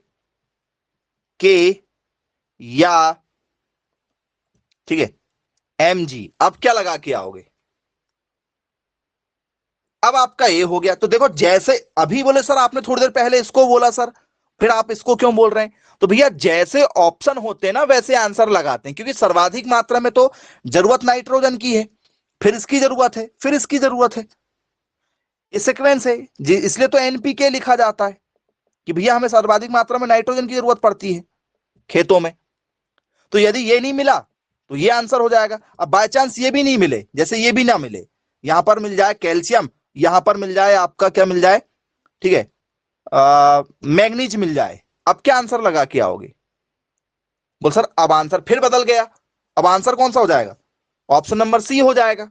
के या ठीक है एम जी। अब क्या लगा के आओगे? अब आपका ये हो गया। तो देखो, जैसे अभी बोले सर आपने थोड़ी देर पहले इसको बोला सर, फिर आप इसको क्यों बोल रहे हैं? तो भैया जैसे ऑप्शन होते हैं ना वैसे आंसर लगाते हैं, क्योंकि सर्वाधिक मात्रा में तो जरूरत नाइट्रोजन की है, फिर इसकी जरूरत है, फिर इसकी जरूरत है, ये सीक्वेंस है जी। इसलिए तो एनपीके लिखा जाता है कि भैया हमें सर्वाधिक मात्रा में नाइट्रोजन की जरूरत पड़ती है खेतों में। तो यदि ये नहीं मिला तो ये आंसर हो जाएगा। अब बाय चांस ये भी नहीं मिले, जैसे ये भी ना मिले, यहां पर मिल जाए कैल्शियम, यहां पर मिल जाए आपका क्या मिल जाए, ठीक है मैग्नीज मिल जाए, अब क्या आंसर लगा के आओगे? बोल सर अब आंसर फिर बदल गया, अब आंसर कौन सा हो जाएगा? ऑप्शन नंबर सी हो जाएगा।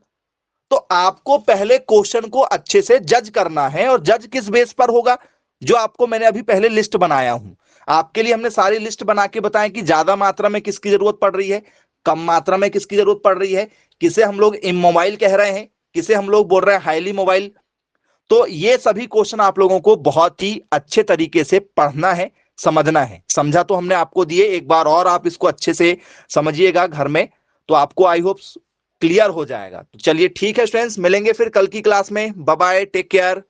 तो आपको पहले क्वेश्चन को अच्छे से जज करना है, और जज किस बेस पर होगा? जो आपको मैंने अभी पहले लिस्ट बनाया हूं, आपके लिए हमने सारी लिस्ट बना के बताएं कि ज्यादा मात्रा में किसकी जरूरत पड़ रही है, कम मात्रा में किसकी जरूरत पड़ रही है, किसे हम लोग इमोबाइल कह रहे हैं, किसे हम लोग बोल रहे हैं हाईली मोबाइल। तो ये सभी क्वेश्चन आप लोगों को बहुत ही अच्छे तरीके से पढ़ना है, समझना है। समझा तो हमने आपको दिए, एक बार और आप इसको अच्छे से समझिएगा घर में, तो आपको आई होप क्लियर हो जाएगा। तो चलिए ठीक है स्टूडेंट्स, मिलेंगे फिर कल की क्लास में। Bye bye, take care.